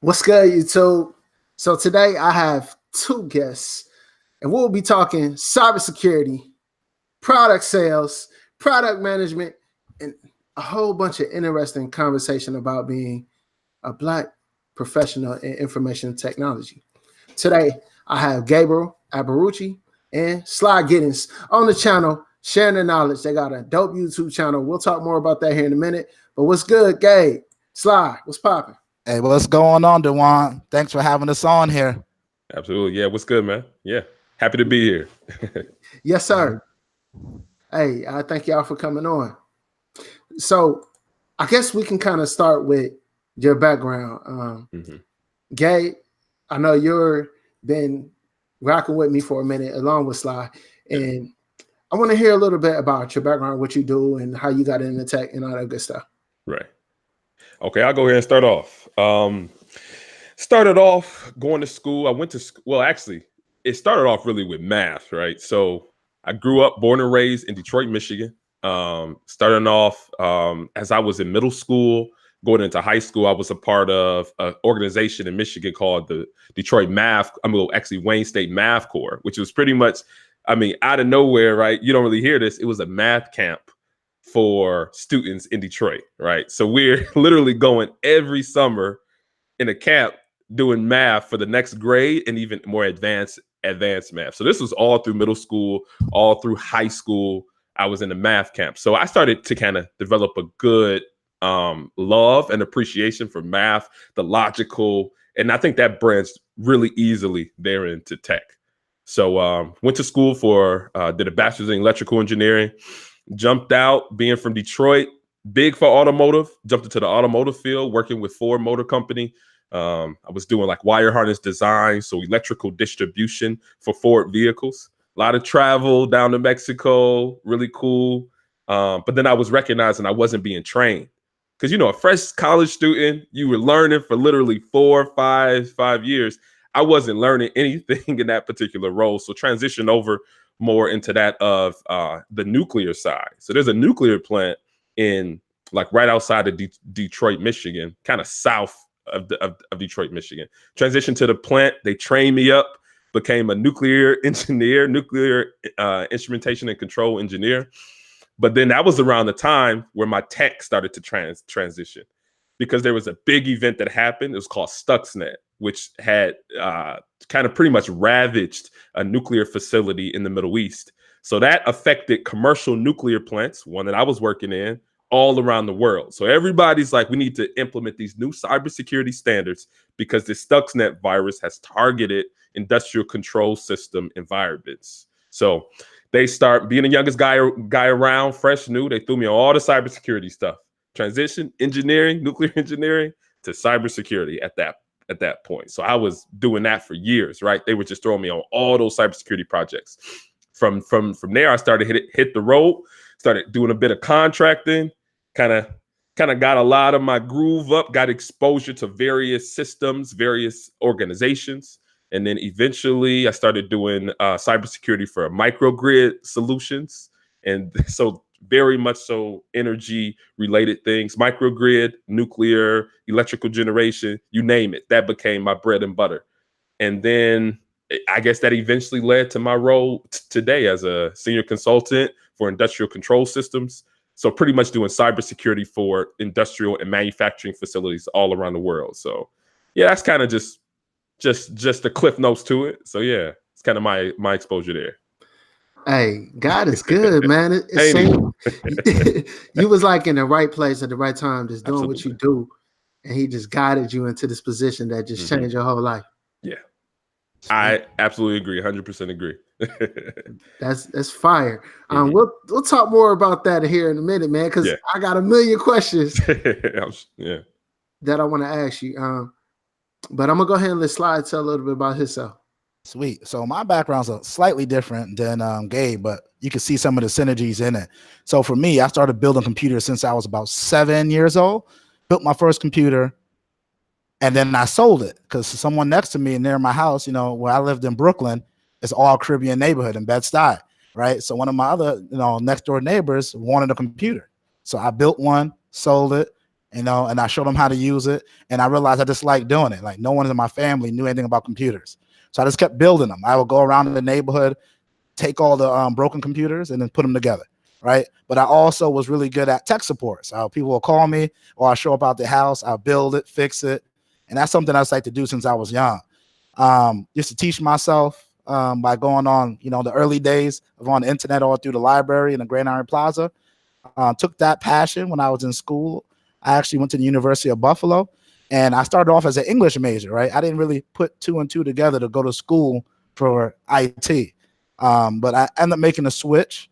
What's good, YouTube? So today I have two guests, and we'll be talking cybersecurity, product sales, product management, and a whole bunch of interesting conversation about being a Black professional in information technology. Today I have Gabriel Agboruche and Sly Gittens on the channel sharing their knowledge. They got a dope YouTube channel. We'll talk more about that here in a minute. But what's good, Gabe? Sly, what's popping? Hey, what's going on, Dewan? Thanks for having us on here. Absolutely. Yeah, what's good, man? Yeah, happy to be here. Yes, sir. Hey, I thank y'all for coming on. So I guess we can kind of start with your background. Gabe, I know you've been rocking with me for a minute along with Sly, and I want to hear a little bit about your background, what you do, and how you got into tech and all that good stuff. Right. Okay, I'll go ahead and start off. Started off going to school. I went to school. Well, actually, it started off really with math, right? So I grew up, born and raised in Detroit, Michigan. Starting off as I was in middle school, going into high school, I was a part of an organization in Michigan called the Detroit Wayne State Math Corps, which was pretty much, out of nowhere, right? You don't really hear this. It was a math camp for students in Detroit, right? So we're literally going every summer in a camp doing math for the next grade and even more advanced math. So this was all through middle school, all through high school. I was in a math camp. So I started to kind of develop a good love and appreciation for math, the logical, and I think that branched really easily there into tech. So went to school did a bachelor's in electrical engineering. Jumped out, being from Detroit, big for automotive, jumped into the automotive field, working with Ford Motor Company. I was doing like wire harness design, so electrical distribution for Ford vehicles. A lot of travel down to Mexico, really cool. But then I was recognizing I wasn't being trained. Because, a fresh college student, you were learning for literally 5 years. I wasn't learning anything in that particular role. So transitioned over more into that of the nuclear side. So there's a nuclear plant in right outside of Detroit, Michigan, kind of south of Detroit, Michigan. Transitioned to the plant. They trained me up, became a nuclear engineer, nuclear instrumentation and control engineer. But then that was around the time where my tech started to transition, because there was a big event that happened. It was called Stuxnet, which had kind of pretty much ravaged a nuclear facility in the Middle East. So that affected commercial nuclear plants, one that I was working in, all around the world. So everybody's like, we need to implement these new cybersecurity standards because this Stuxnet virus has targeted industrial control system environments. So they start being the youngest guy around, fresh, new. They threw me on all the cybersecurity stuff. Transition, engineering, nuclear engineering to cybersecurity at that point. So I was doing that for years, right? They were just throwing me on all those cybersecurity projects. From there, I started hit the road, started doing a bit of contracting, kind of got a lot of my groove up, got exposure to various systems, various organizations. And then eventually I started doing cybersecurity for microgrid solutions. And so very much so energy related things, microgrid, nuclear, electrical generation, you name it. That became my bread and butter. And then I guess that eventually led to my role today as a senior consultant for industrial control systems. So pretty much doing cybersecurity for industrial and manufacturing facilities all around the world. So yeah, that's kind of just the cliff notes to it. So yeah, it's kind of my exposure there. Hey, God is good, man. You was like in the right place at the right time, just doing what you do, and he just guided you into this position that just changed your whole life. Yeah, I absolutely agree, 100% agree. That's fire. We'll talk more about that here in a minute, man, because I got a million questions that I want to ask you. But I'm gonna go ahead and let Sly tell a little bit about himself. Sweet. So my background's slightly different than Gabe, but you can see some of the synergies in it. So for me, I started building computers since I was about 7 years old. Built my first computer, and then I sold it because someone next to me near my house, where I lived in Brooklyn, it's all Caribbean neighborhood in Bed-Stuy, right? So one of my other, next door neighbors wanted a computer. So I built one, sold it, and I showed them how to use it. And I realized I just liked doing it. Like no one in my family knew anything about computers. So I just kept building them. I would go around the neighborhood, take all the broken computers and then put them together. Right. But I also was really good at tech support. So people will call me or I'll show up out the house. I'll build it, fix it. And that's something I like to do since I was young. Used to teach myself by going on, the early days of on the internet all through the library in the Grand Iron Plaza. Took that passion when I was in school. I actually went to the University of Buffalo and I started off as an English major, right? I didn't really put 2 and 2 together to go to school for IT. But I ended up making a switch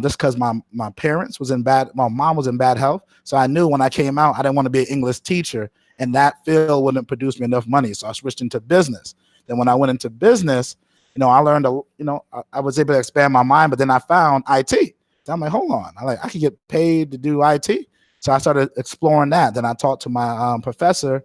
just because my parents was my mom was in bad health. So I knew when I came out, I didn't want to be an English teacher and that field wouldn't produce me enough money. So I switched into business. Then when I went into business, I learned, I was able to expand my mind, but then I found IT. So I'm like, hold on, I could get paid to do IT. So I started exploring that. Then I talked to my Professor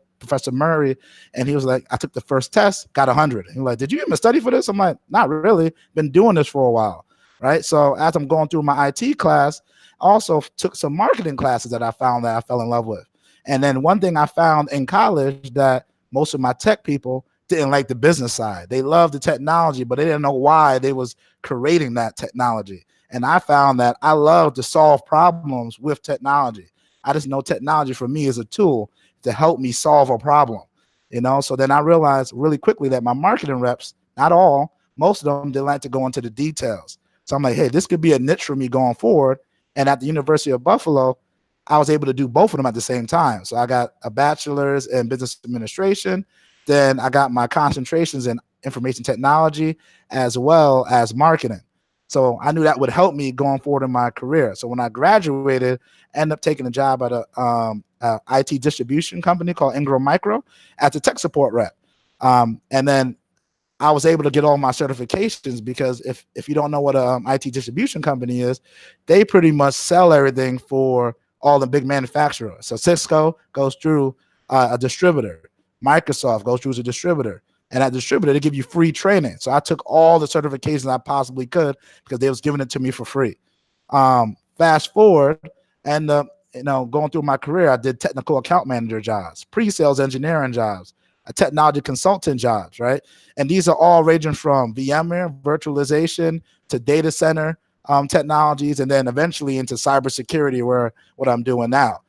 Murray, and he was like, I took the first test, got 100. He was like, did you even study for this? I'm like, not really, been doing this for a while, right? So as I'm going through my IT class, I also took some marketing classes that I found that I fell in love with. And then one thing I found in college that most of my tech people didn't like the business side. They loved the technology, but they didn't know why they was creating that technology. And I found that I love to solve problems with technology. I just know technology for me is a tool to help me solve a problem, So then I realized really quickly that my marketing reps, not all, most of them didn't like to go into the details. So I'm like, hey, this could be a niche for me going forward. And at the University of Buffalo, I was able to do both of them at the same time. So I got a bachelor's in business administration. Then I got my concentrations in information technology as well as marketing. So I knew that would help me going forward in my career. So when I graduated, I ended up taking a job at a IT distribution company called Ingram Micro as a tech support rep. And then I was able to get all my certifications because if you don't know what an IT distribution company is, they pretty much sell everything for all the big manufacturers. So Cisco goes through a distributor. Microsoft goes through as a distributor. And at distributor, they give you free training. So I took all the certifications I possibly could because they was giving it to me for free. Fast forward, and going through my career, I did technical account manager jobs, pre-sales engineering jobs, technology consultant jobs, right? And these are all ranging from VMware, virtualization, to data center technologies, and then eventually into cybersecurity, where what I'm doing now.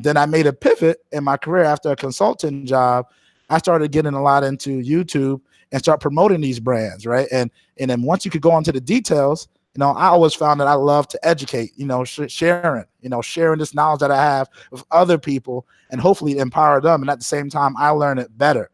Then I made a pivot in my career after a consulting job. I started getting a lot into YouTube and start promoting these brands, right? And then once you could go into the details, I always found that I love to educate, sharing this knowledge that I have with other people and hopefully empower them. And at the same time, I learn it better.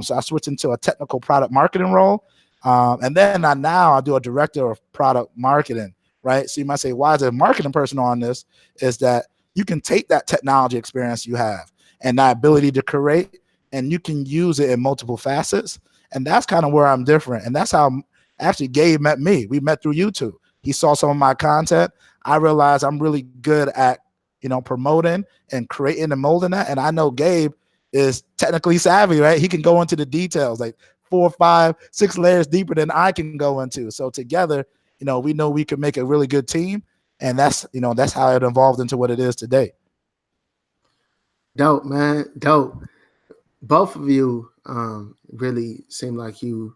So I switched into a technical product marketing role. And then I do a director of product marketing, right? So you might say, why is a marketing person on this? Is that you can take that technology experience you have and that ability to create, and you can use it in multiple facets. And that's kind of where I'm different. And that's how actually Gabe met me. We met through YouTube. He saw some of my content. I realized I'm really good at, promoting and creating and molding that. And I know Gabe is technically savvy, right? He can go into the details, like 4, 5, 6 layers deeper than I can go into. So together, we know we can make a really good team. And that's how it evolved into what it is today. Dope, man. Dope. Both of you really seem like you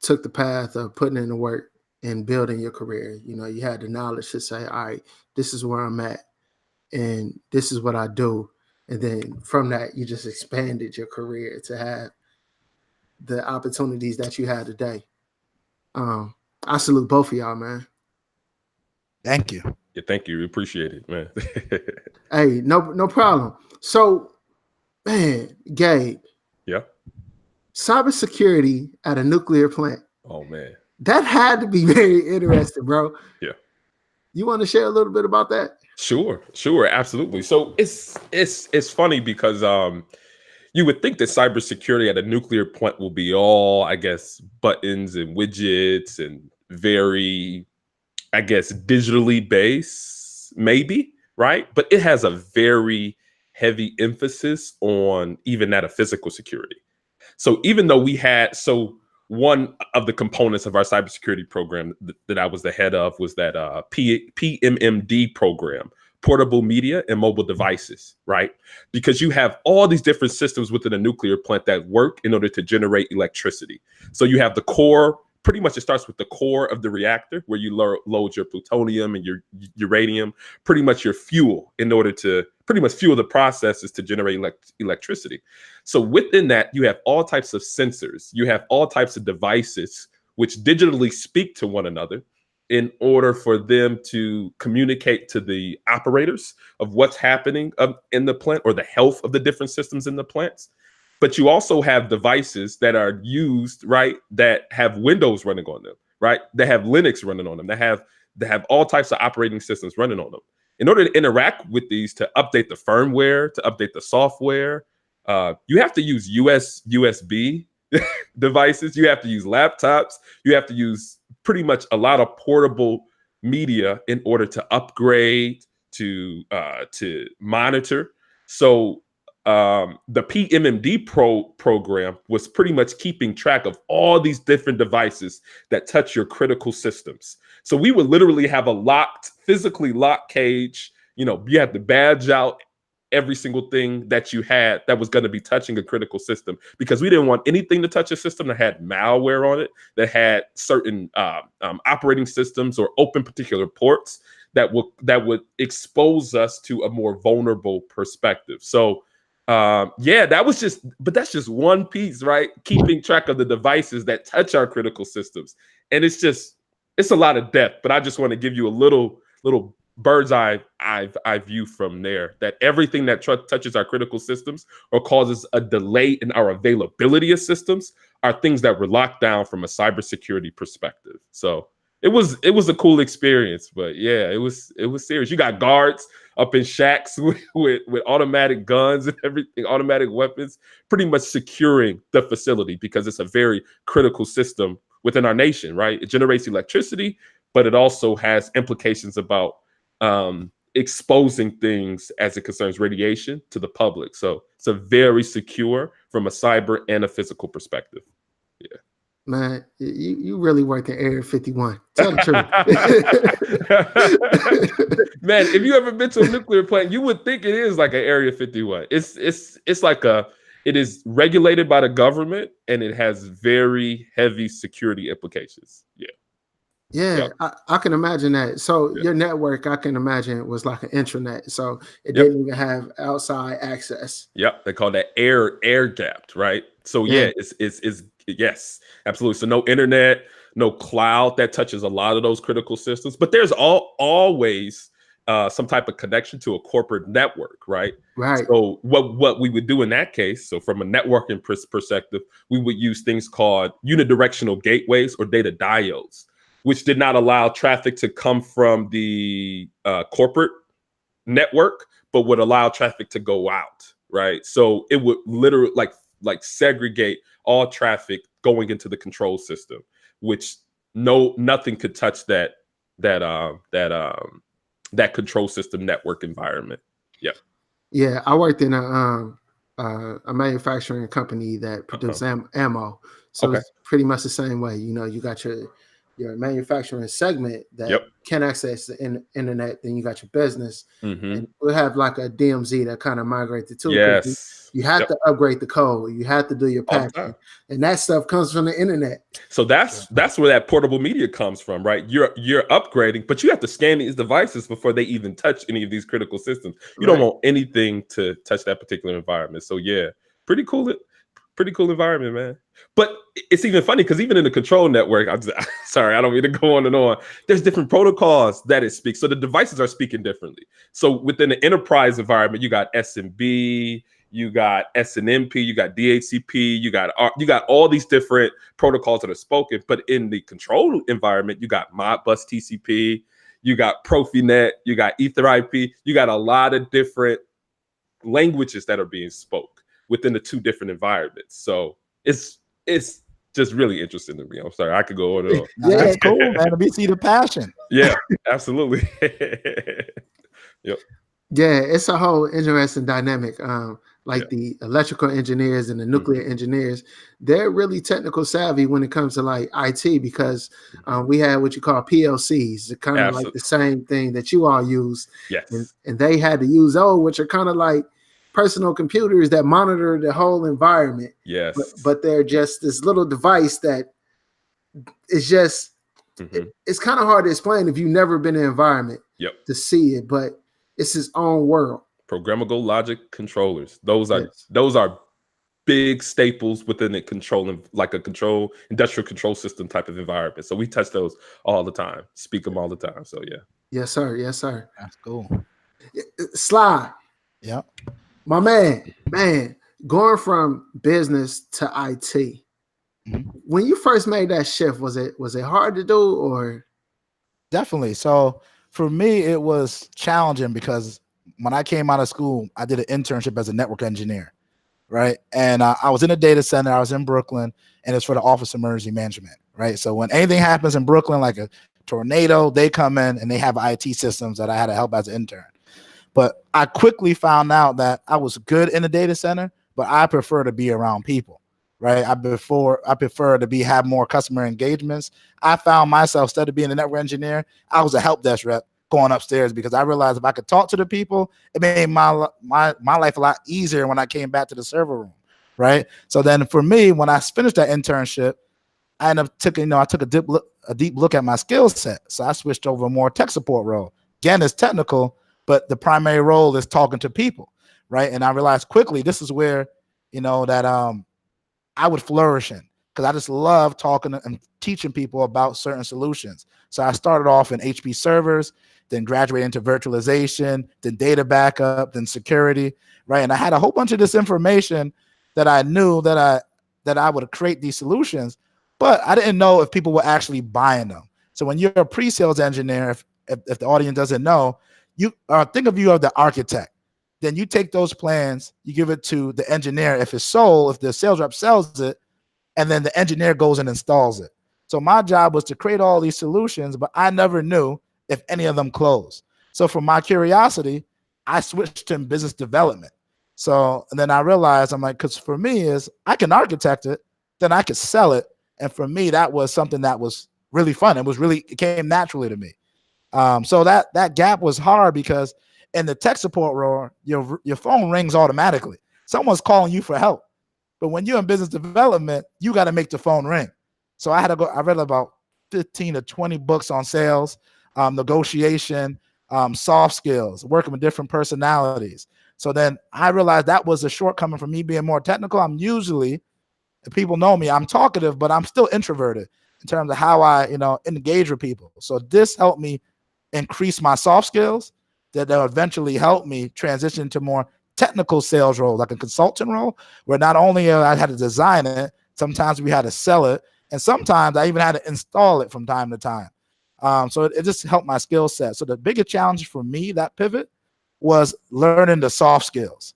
took the path of putting in the work and building your career. You had the knowledge to say, all right, this is where I'm at and this is what I do. And then from that, you just expanded your career to have the opportunities that you have today. I salute both of y'all, man. Thank you. Yeah, thank you. We appreciate it, man. Hey, no problem. So, man, Gabe. Yeah. Cybersecurity at a nuclear plant. Oh, man. That had to be very interesting, bro. Yeah. You want to share a little bit about that? Sure, absolutely. So it's funny because you would think that cybersecurity at a nuclear plant will be all, I guess, buttons and widgets and very, I guess, digitally based, maybe, right? But it has a very heavy emphasis on even that of physical security. So even though one of the components of our cybersecurity program that I was the head of was that PMMD program, portable media and mobile devices, right? Because you have all these different systems within a nuclear plant that work in order to generate electricity. So you have the core, pretty much it starts with the core of the reactor where you load your plutonium and your uranium, pretty much your fuel in order to pretty much fuel the processes to generate electricity. So within that, you have all types of sensors, you have all types of devices which digitally speak to one another in order for them to communicate to the operators of what's happening in the plant or the health of the different systems in the plants. But you also have devices that are used, right, that have Windows running on them, right? They have Linux running on them. They have all types of operating systems running on them. In order to interact with these, to update the firmware, to update the software, you have to use USB devices. You have to use laptops. You have to use pretty much a lot of portable media in order to upgrade, to monitor. So the PMMD program was pretty much keeping track of all these different devices that touch your critical systems. So we would literally have a physically locked cage. You know, you had to badge out every single thing that you had that was going to be touching a critical system, because we didn't want anything to touch a system that had malware on it, that had certain operating systems or open particular ports that would expose us to a more vulnerable perspective. So yeah, that's just one piece, right? Keeping track of the devices that touch our critical systems. And it's a lot of depth, but I just want to give you a little bird's eye view from there, that everything that touches our critical systems or causes a delay in our availability of systems are things that were locked down from a cybersecurity perspective. So it was a cool experience, but yeah, it was serious. You got guards up in shacks with automatic guns and everything, automatic weapons, pretty much securing the facility because it's a very critical system within our nation, right? It generates electricity, but it also has implications about exposing things as it concerns radiation to the public. So it's a very secure from a cyber and a physical perspective. Yeah. Man, you really worked in Area 51. Tell the truth. Man, if you ever been to a nuclear plant, you would think it is like an Area 51. It's like it is regulated by the government and it has very heavy security implications. Yeah. Yeah, yep. I can imagine that. So your network, I can imagine, was like an intranet. So it didn't even have outside access. Yep, they call that air gapped, right? So yeah, it's yes, absolutely. So no internet, no cloud that touches a lot of those critical systems, but there's always some type of connection to a corporate network, right? Right. So what we would do in that case, so from a networking perspective, we would use things called unidirectional gateways or data diodes, which did not allow traffic to come from the corporate network, but would allow traffic to go out, right? So it would literally like segregate all traffic going into the control system, which nothing could touch that control system network environment. Yeah. Yeah, I worked in a manufacturing company that produced ammo. So it's pretty much the same way. You know, you got your manufacturing segment that can access the internet, then you got your business, and we'll have like a DMZ that kind of migrate the two. Yes, you have to upgrade the code, you have to do your packaging, and that stuff comes from the internet. So that's where that portable media comes from, right? You're upgrading, but you have to scan these devices before they even touch any of these critical systems. You don't want anything to touch that particular environment. So yeah, pretty cool environment, man. But it's even funny because even in the control network, sorry, I don't mean to go on and on. There's different protocols that it speaks. So the devices are speaking differently. So within the enterprise environment, you got SMB, you got SNMP, you got DHCP, you got all these different protocols that are spoken. But in the control environment, you got Modbus TCP, you got Profinet, you got Ether IP, you got a lot of different languages that are being spoken within the two different environments. So it's just really interesting to me. I'm sorry, I could go on and on. Yeah, that's cool, man. We see the passion. Yeah, absolutely. Yep. Yeah, it's a whole interesting dynamic. like the electrical engineers and the nuclear engineers, they're really technical savvy when it comes to like IT, because we had what you call PLCs, they're kind of like the same thing that you all use. Yes. And they had to use those, which are kind of like personal computers that monitor the whole environment. Yes. But they're just this little device that is just, it's kind of hard to explain if you've never been in an environment to see it, but it's its own world. Programmable logic controllers. Those are big staples within a controlling, like a industrial control system type of environment. So we touch those all the time, speak them all the time. So yeah. Yes, sir. Yes, sir. That's cool. Sly. Yeah. My man, going from business to IT. When you first made that shift, was it hard to do, or? Definitely. So for me, it was challenging because when I came out of school, I did an internship as a network engineer, right? And I was in a data center. I was in Brooklyn, and it's for the Office of Emergency Management, right? So when anything happens in Brooklyn, like a tornado, they come in and they have IT systems that I had to help as an intern. But I quickly found out that I was good in the data center, but I prefer to be around people, right? I prefer to have more customer engagements. I found myself, instead of being a network engineer, I was a help desk rep going upstairs, because I realized if I could talk to the people, it made my life a lot easier when I came back to the server room, right? So then for me, when I finished that internship, I took a deep look at my skill set. So I switched over a more tech support role. Again, it's technical, but the primary role is talking to people, right? And I realized quickly this is where, that I would flourish in, because I just love talking and teaching people about certain solutions. So I started off in HP servers, then graduated into virtualization, then data backup, then security, right? And I had a whole bunch of this information that I knew that I would create these solutions, but I didn't know if people were actually buying them. So when you're a pre-sales engineer, if the audience doesn't know, you think of you as the architect. Then you take those plans, you give it to the engineer. If it's sold, if the sales rep sells it, and then the engineer goes and installs it. So my job was to create all these solutions, but I never knew if any of them closed. So from my curiosity, I switched to business development. So, and then I realized, I'm like, because for me is I can architect it, then I could sell it. And for me, that was something that was really fun. It came naturally to me. So that gap was hard, because in the tech support role, your phone rings automatically. Someone's calling you for help. But when you're in business development, you got to make the phone ring. So I read about 15 to 20 books on sales, negotiation, soft skills, working with different personalities. So then I realized that was a shortcoming for me being more technical. I'm usually, if people know me, I'm talkative, but I'm still introverted in terms of how I, engage with people. So this helped me increase my soft skills that will eventually help me transition to more technical sales role, like a consultant role, where not only I had to design it, sometimes we had to sell it, and sometimes I even had to install it from time to time. So it just helped my skill set. So the biggest challenge for me, that pivot, was learning the soft skills.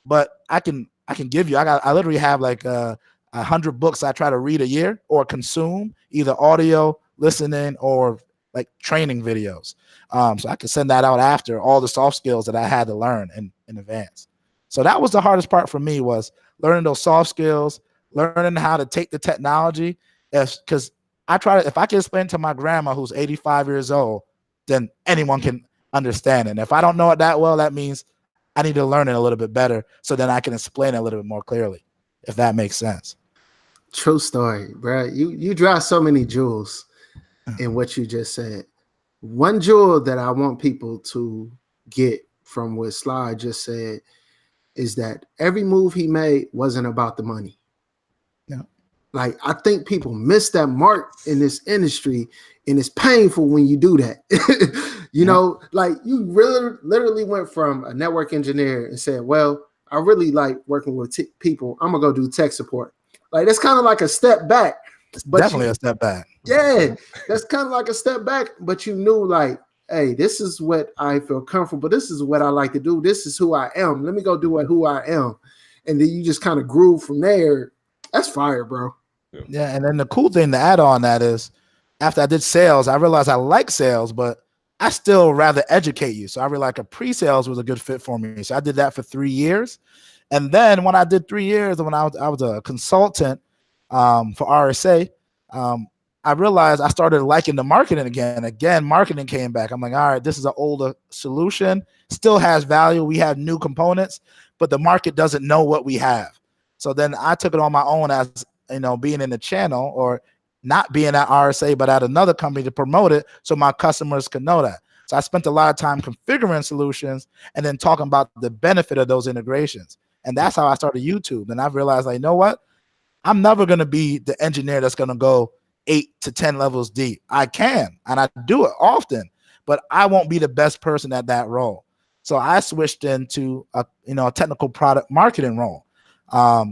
But I can give you, I literally have like 100 books I try to read a year or consume, either audio, listening, or like training videos. So I can send that out after all the soft skills that I had to learn in advance. So that was the hardest part for me, was learning those soft skills, learning how to take the technology. Because if I can explain to my grandma who's 85 years old, then anyone can understand it. And if I don't know it that well, that means I need to learn it a little bit better, so then I can explain it a little bit more clearly, if that makes sense. True story, bro. You drop so many jewels in what you just said. One jewel that I want people to get from what Sly just said is that every move he made wasn't about the money. Yeah. Like, I think people miss that mark in this industry, and it's painful when you do that. Like, you really literally went from a network engineer and said, well, I really like working with people. I'm gonna go do tech support. Like, that's kind of like a step back. But definitely a step back. Yeah, that's kind of like a step back, but you knew, like, hey, this is what I feel comfortable. This is what I like to do. This is who I am. Let me go do who I am. And then you just kind of grew from there. That's fire, bro. Yeah, and then the cool thing to add on that is, after I did sales, I realized I like sales, but I still rather educate you. So I realized like a pre-sales was a good fit for me. So I did that for 3 years. And then when I did 3 years, when I was a consultant for RSA, I realized I started liking the marketing again. Again, marketing came back. I'm like, all right, this is an older solution, still has value. We have new components, but the market doesn't know what we have. So then I took it on my own as, being in the channel or not being at RSA, but at another company to promote it so my customers could know that. So I spent a lot of time configuring solutions and then talking about the benefit of those integrations. And that's how I started YouTube. And I've realized, like, you know what? I'm never going to be the engineer that's going to go 8 to 10 levels deep. I can, and I do it often, but I won't be the best person at that role. So I switched into a technical product marketing role.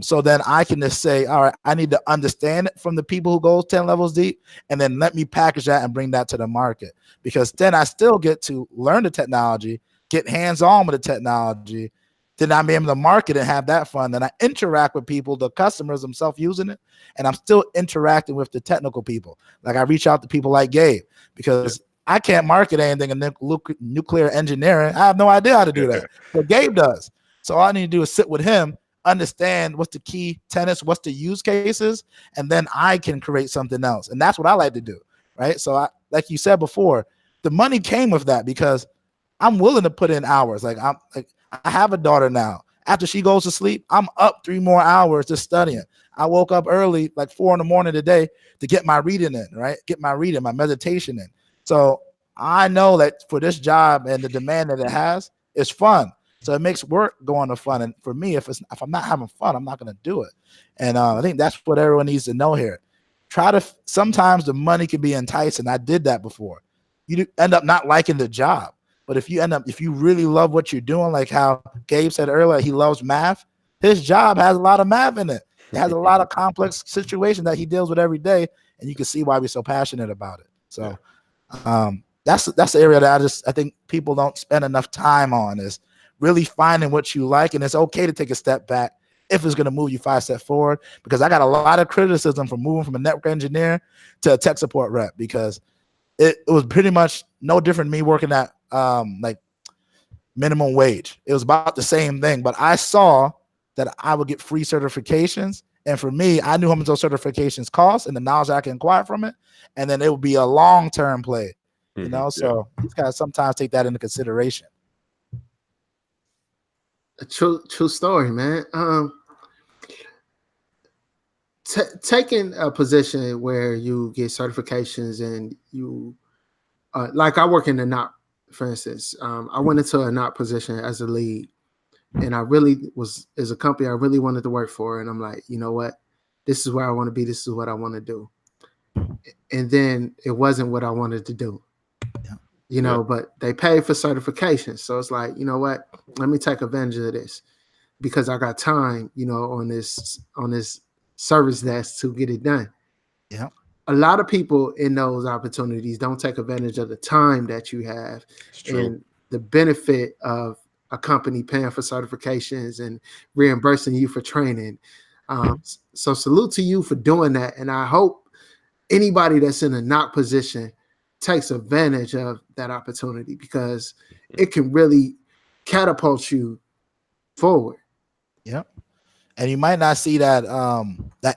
So then I can just say, all right, I need to understand it from the people who go 10 levels deep, and then let me package that and bring that to the market, because then I still get to learn the technology, get hands-on with the technology, then I'm able to market and have that fun. Then I interact with people, the customers themselves using it, and I'm still interacting with the technical people. Like I reach out to people like Gabe, because I can't market anything in nuclear engineering. I have no idea how to do that, but Gabe does. So all I need to do is sit with him, understand what's the key tenets, what's the use cases, and then I can create something else. And that's what I like to do, right? So like you said before, the money came with that because I'm willing to put in hours. I have a daughter now. After she goes to sleep, I'm up 3 more hours just studying. I woke up early, like 4 a.m. today, to get my reading in, right? Get my reading, my meditation in. So I know that for this job and the demand that it has, it's fun. So it makes work going to fun. And for me, if I'm not having fun, I'm not going to do it. And I think that's what everyone needs to know here. Sometimes the money can be enticing. I did that before. You end up not liking the job. But if you really love what you're doing, like how Gabe said earlier, he loves math. His job has a lot of math in it. It has a lot of complex situations that he deals with every day, and you can see why we're so passionate about it. So that's the area that I think people don't spend enough time on, is really finding what you like. And it's okay to take a step back if it's going to move you 5 steps forward, because I got a lot of criticism from moving from a network engineer to a tech support rep, because it was pretty much no different than me working at like minimum wage. It was about the same thing, but I saw that I would get free certifications. And for me, I knew how much those certifications cost and the knowledge I can acquire from it. And then it would be a long-term play, so you gotta sometimes take that into consideration. A true story, man. Taking a position where you get certifications and you, like I work in the NOC, for instance. I went into a NOC position as a lead, and I really is a company I really wanted to work for. And I'm like, you know what? This is where I want to be. This is what I want to do. And then it wasn't what I wanted to do, but they paid for certification. So it's like, you know what? Let me take advantage of this because I got time, on this service desk to get it done. Yeah. A lot of people in those opportunities don't take advantage of the time that you have and the benefit of a company paying for certifications and reimbursing you for training. So salute to you for doing that. And I hope anybody that's in a NOC position takes advantage of that opportunity, because it can really catapult you forward. Yeah. And you might not see that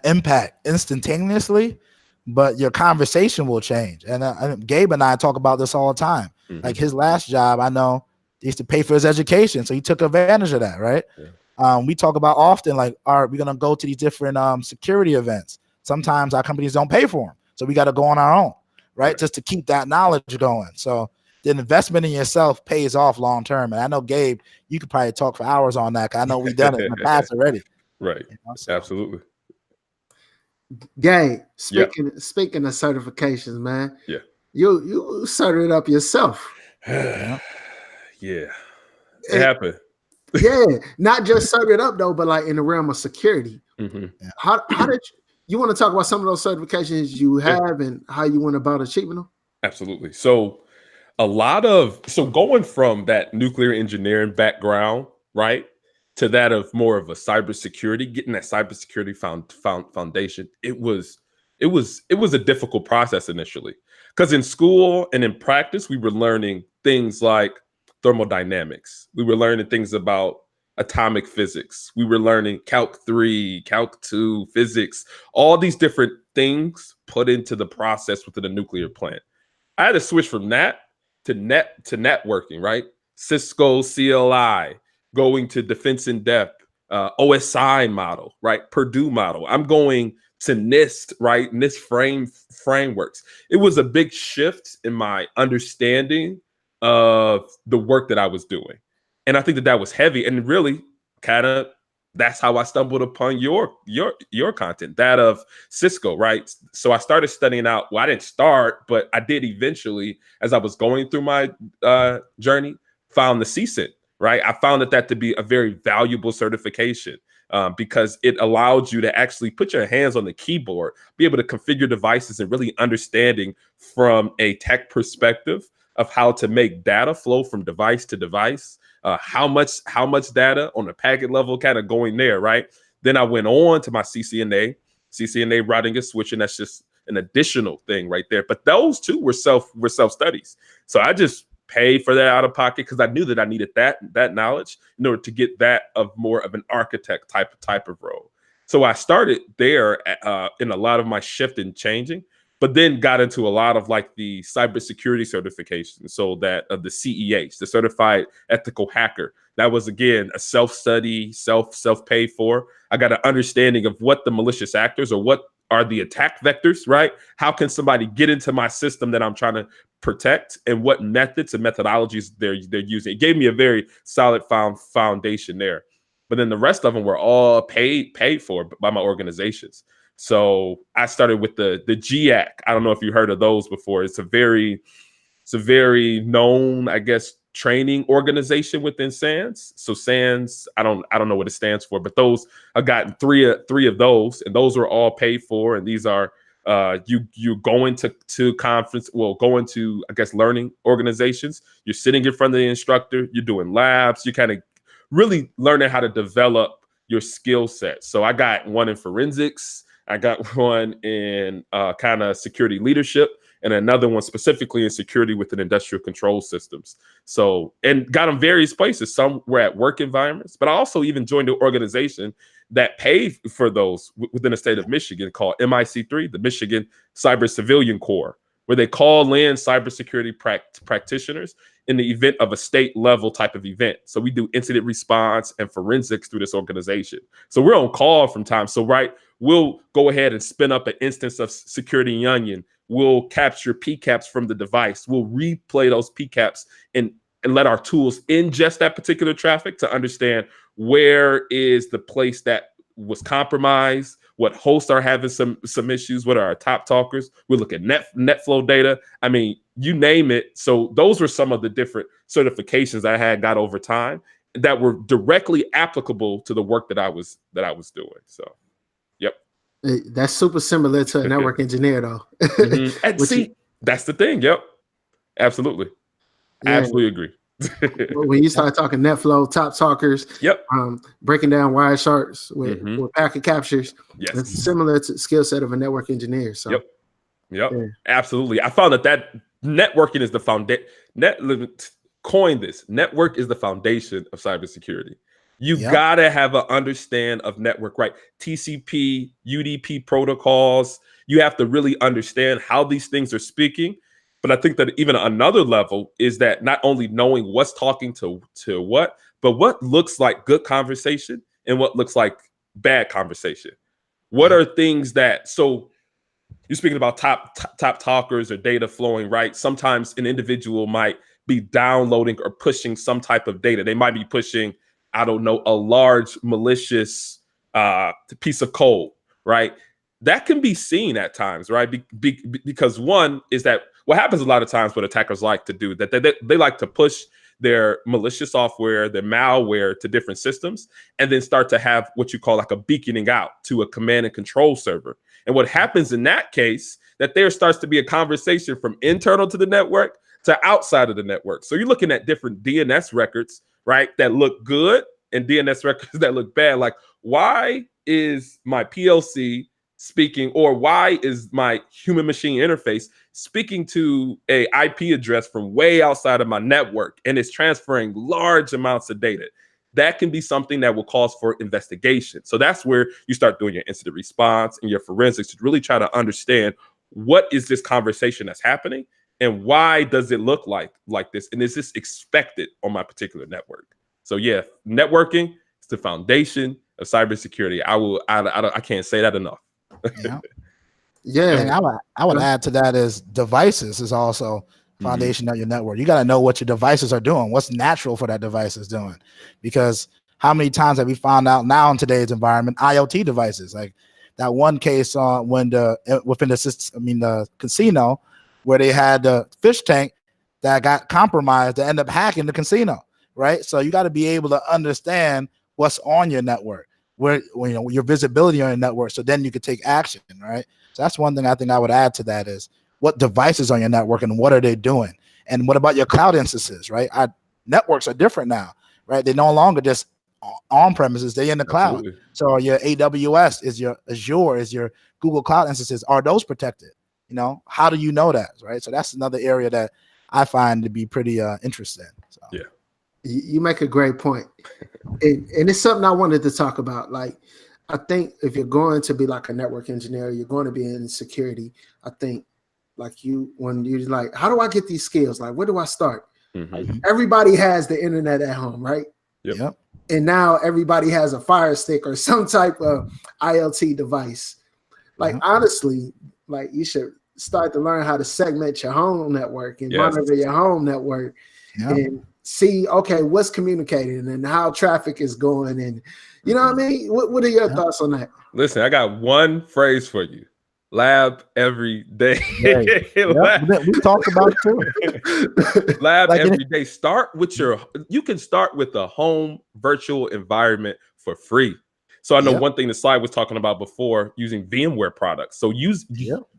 impact instantaneously, but your conversation will change. And Gabe and I talk about this all the time. Like his last job, I know he used to pay for his education, so he took advantage of that, right? We talk about often, like, all right, we're gonna go to these different security events. Sometimes our companies don't pay for them, so we got to go on our own, right? Just to keep that knowledge going. So the investment in yourself pays off long term. And I know, Gabe, you could probably talk for hours on that, because I know we've done it in the past already. Right. Absolutely. Gabe, speaking of certifications, man. Yeah. You started it up yourself. Yeah. It happened. Yeah, not just serve it up though, but like in the realm of security. How did you want to talk about some of those certifications you have and how you went about achieving them? Absolutely. So going from that nuclear engineering background, right, to that of more of a cybersecurity, getting that cybersecurity foundation, it was a difficult process initially, because in school and in practice we were learning things like thermodynamics. We were learning things about atomic physics. We were learning Calc 3, Calc 2, physics, all these different things put into the process within a nuclear plant. I had to switch from that to networking, right? Cisco CLI, going to defense in depth, OSI model, right? Purdue model. I'm going to NIST, right? NIST frameworks. It was a big shift in my understanding of the work that I was doing. And I think that was heavy, and really kind of that's how I stumbled upon your content, that of Cisco, right? So I started studying out. Well, I didn't start, but I did eventually, as I was going through my journey, found the CCINT, right? I found that to be a very valuable certification because it allowed you to actually put your hands on the keyboard, be able to configure devices, and really understanding from a tech perspective of how to make data flow from device to device. How much data on the packet level, kind of going there, right? Then I went on to my CCNA routing and switching. That's just an additional thing right there. But those two were self studies. So I just paid for that out of pocket because I knew that I needed that knowledge in order to get that of more of an architect type of role. So I started there in a lot of my shift and changing, but then got into a lot of like the cybersecurity certifications. So that of the CEH, the Certified Ethical Hacker, that was again a self-study, self-paid for. I got an understanding of what the malicious actors or what are the attack vectors, right? How can somebody get into my system that I'm trying to protect, and what methods and methodologies they're using. It gave me a very solid foundation there. But then the rest of them were all paid for by my organizations. So I started with the GIAC. I don't know if you heard of those before. It's a very known, I guess, training organization within SANS. So SANS, I don't know what it stands for, but those I've gotten three of those, and those are all paid for. And these are you going to conference, going to, I guess, learning organizations. You're sitting in front of the instructor. You're doing labs. You're kind of really learning how to develop your skill set. So I got one in forensics. I got one in kind of security leadership, and another one specifically in security within industrial control systems. So, and got them various places. Some were at work environments, but I also even joined an organization that paid for those within the state of Michigan called MIC3, the Michigan Cyber Civilian Corps, where they call in cybersecurity practitioners in the event of a state level type of event. So we do incident response and forensics through this organization. So we're on call from time. So we'll go ahead and spin up an instance of Security Onion. We'll capture PCAPs from the device. We'll replay those PCAPs and let our tools ingest that particular traffic to understand where is the place that was compromised, what hosts are having some issues, what are our top talkers. We look at net flow data. I mean, you name it. So those were some of the different certifications I had got over time that were directly applicable to the work that I was doing. So, yep. That's super similar to a network engineer, though. Mm-hmm. And see, that's the thing. Yep. Absolutely. Yeah. Absolutely agree. When you start talking net flow, top talkers, yep, breaking down wire charts with packet captures, yes, it's similar to the skill set of a network engineer. So, yep, yeah. Absolutely. I found that networking is the foundation. Coin this. Network is the foundation of cybersecurity. You gotta have an understand of network, right? TCP, UDP protocols. You have to really understand how these things are speaking. But I think that even another level is that not only knowing what's talking to what, but what looks like good conversation and what looks like bad conversation. What are things that, so you're speaking about top talkers or data flowing, right? Sometimes an individual might be downloading or pushing some type of data. They might be pushing, I don't know, a large malicious piece of code, right? That can be seen at times, right? Because one is that what happens a lot of times, what attackers like to do, that they like to push their malicious software, their malware to different systems, and then start to have what you call like a beaconing out to a command and control server. And what happens in that case, that there starts to be a conversation from internal to the network to outside of the network. So you're looking at different DNS records, right, that look good, and DNS records that look bad. Like, why is my PLC speaking, or why is my human machine interface speaking to a IP address from way outside of my network, and it's transferring large amounts of data? that can be something that will cause for investigation. So that's where you start doing your incident response and your forensics to really try to understand what is this conversation that's happening and why does it look like this? And is this expected on my particular network? So yeah, networking is the foundation of cybersecurity. I can't say that enough. Yeah. Yeah. And I would add to that is devices is also foundation of your network. You got to know what your devices are doing, what's natural for that device is doing. Because how many times have we found out now in today's environment, IoT devices, like that one case within the casino where they had the fish tank that got compromised to end up hacking the casino, right? So you got to be able to understand what's on your network, where your visibility on your network, so then you could take action, right? So that's one thing I think I would add to that is what devices on your network and what are they doing? And what about your cloud instances, right? Our networks are different now, right? They're no longer just on premises, they're in the cloud. Absolutely. So your AWS is your Azure is your Google Cloud instances. Are those protected? How do you know that, right? So that's another area that I find to be pretty interesting. So. Yeah. You make a great point. And it's something I wanted to talk about. Like, I think if you're going to be like a network engineer, you're going to be in security. I think when you're like, how do I get these skills? Like, where do I start? Like, everybody has the internet at home, right? Yep. And now everybody has a Fire Stick or some type of IoT device. Like, honestly, like you should start to learn how to segment your home network and monitor your home network and see, okay, what's communicating and how traffic is going. And you know what I mean? What are your thoughts on that? Listen, I got one phrase for you. Lab every day. We talked about it too. Lab every day. You can start with a home virtual environment for free. So I know one thing that Sly was talking about before, using VMware products. So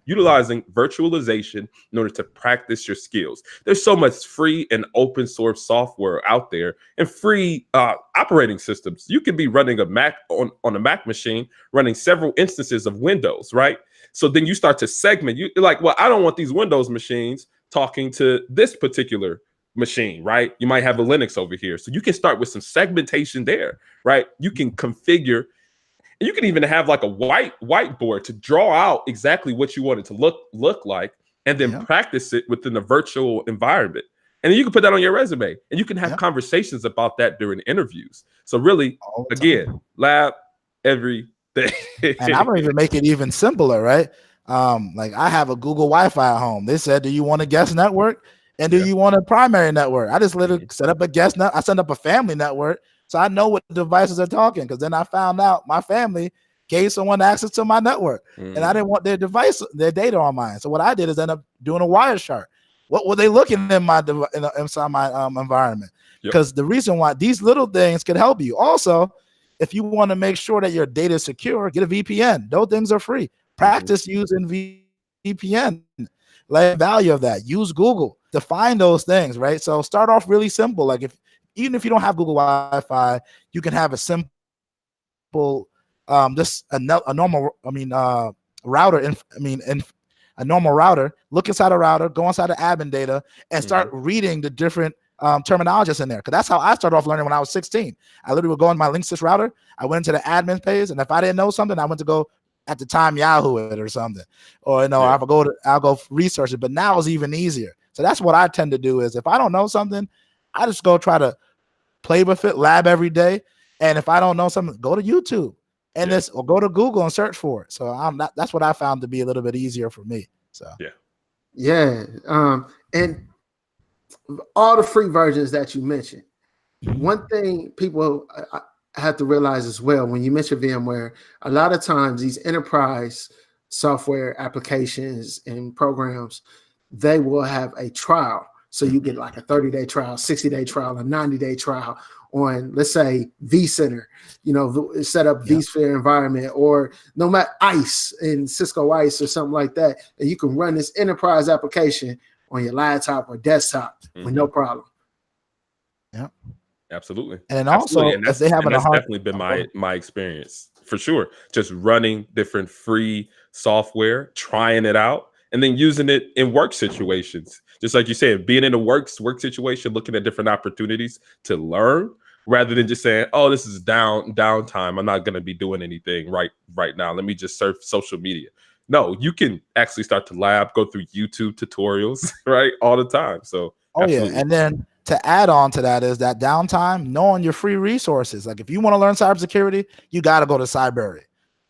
utilizing virtualization in order to practice your skills. There's so much free and open source software out there and free operating systems. You can be running a Mac on a Mac machine, running several instances of Windows, right? So then you start to segment. You're like, well, I don't want these Windows machines talking to this particular machine, right? You might have a Linux over here. So you can start with some segmentation there, right? You can configure. And you can even have like a whiteboard to draw out exactly what you want it to look like, and then practice it within a virtual environment. And then you can put that on your resume, and you can have conversations about that during interviews. So really, again, lab every day. And I'm gonna even make it even simpler, right? Like I have a Google Wi-Fi at home. They said, do you want a guest network? And do you want a primary network? I just literally set up a guest network. I set up a family network. So I know what devices are talking, because then I found out my family gave someone access to my network, and I didn't want their data on mine. So what I did is end up doing a Wireshark. What were they looking in inside my environment? Because the reason why these little things can help you. Also, if you want to make sure that your data is secure, get a VPN. Those things are free. Practice using VPN. Like value of that. Use Google to find those things, right? So start off really simple. Like even if you don't have Google Wi-Fi, you can have a simple, just a normal, router. A normal router. Look inside a router, go inside the admin data, and start reading the different terminologies in there. Because that's how I started off learning when I was 16. I literally would go on my Linksys router. I went into the admin page, and if I didn't know something, I went to go at the time Yahoo it or something, or I'll go research it. But now it's even easier. So that's what I tend to do. Is if I don't know something, I just go try to play with it, lab every day. And if I don't know something, go to YouTube and or go to Google and search for it. So that's what I found to be a little bit easier for me. So and all the free versions that you mentioned. One thing people have to realize as well, when you mention VMware, a lot of times these enterprise software applications and programs, they will have a trial. So you get like a 30-day trial, 60-day trial, a 90-day trial on, let's say, vCenter, set up vSphere environment, or no matter ICE in Cisco ICE or something like that. And you can run this enterprise application on your laptop or desktop with no problem. Yeah, absolutely. And also, that's definitely been my experience for sure. Just running different free software, trying it out, and then using it in work situations. Just like you said, being in a work situation, looking at different opportunities to learn, rather than just saying, oh, this is downtime. I'm not going to be doing anything right now. Let me just surf social media. No, you can actually start to lab, go through YouTube tutorials, right, all the time. So, absolutely. Yeah. And then to add on to that is that downtime, knowing your free resources. Like if you want to learn cybersecurity, you got to go to Cybersecurity.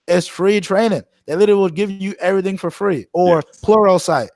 It's free training. They literally will give you everything for free. Or Pluralsight.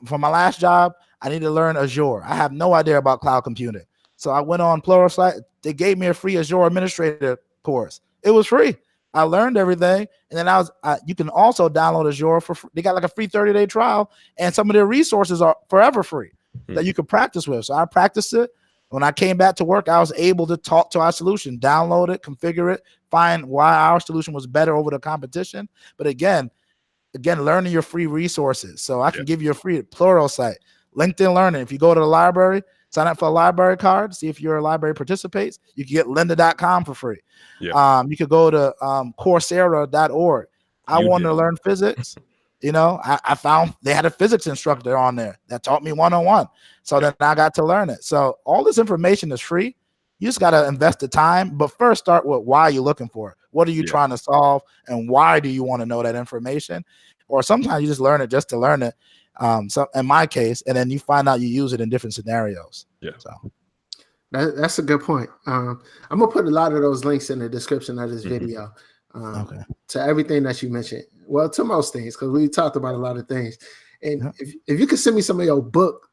For my last job, I need to learn Azure. I have no idea about cloud computing. So I went on Pluralsight. They gave me a free Azure administrator course. It was free. I learned everything. And then you can also download Azure for free. They got like a free 30-day trial, and some of their resources are forever free that you can practice with. So I practiced it. When I came back to work, I was able to talk to our solution, download it, configure it, find why our solution was better over the competition. But again, learning your free resources. So I can give you a free Pluralsight, LinkedIn Learning. If you go to the library, sign up for a library card, see if your library participates. You can get lynda.com for free. You could go to coursera.org. I wanted to learn physics. I found they had a physics instructor on there that taught me one-on-one. So then I got to learn it. So all this information is free. You just got to invest the time. But first, start with why you're looking for it. What are you trying to solve? And why do you want to know that information? Or sometimes you just learn it just to learn it. So in my case, and then you find out you use it in different scenarios. So that's a good point. I'm gonna put a lot of those links in the description of this video to everything that you mentioned. Well, to most things, because we talked about a lot of things. And if you could send me some of your book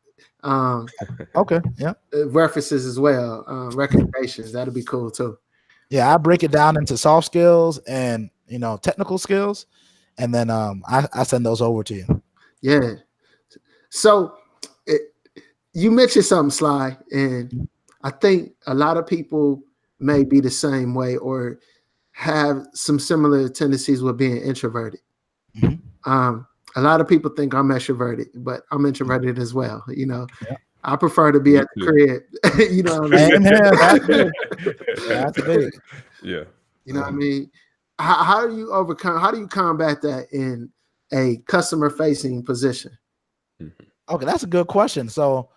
references as well, recommendations, that'd be cool too. Yeah, I break it down into soft skills and technical skills, and then I send those over to you. Yeah. So you mentioned something, Sly, and I think a lot of people may be the same way or have some similar tendencies with being introverted. A lot of people think I'm extroverted, but I'm introverted as well. I prefer to be at the crib. You know what I mean? That's big. You know what I mean? How do you combat that in a customer facing position? Okay, that's a good question. So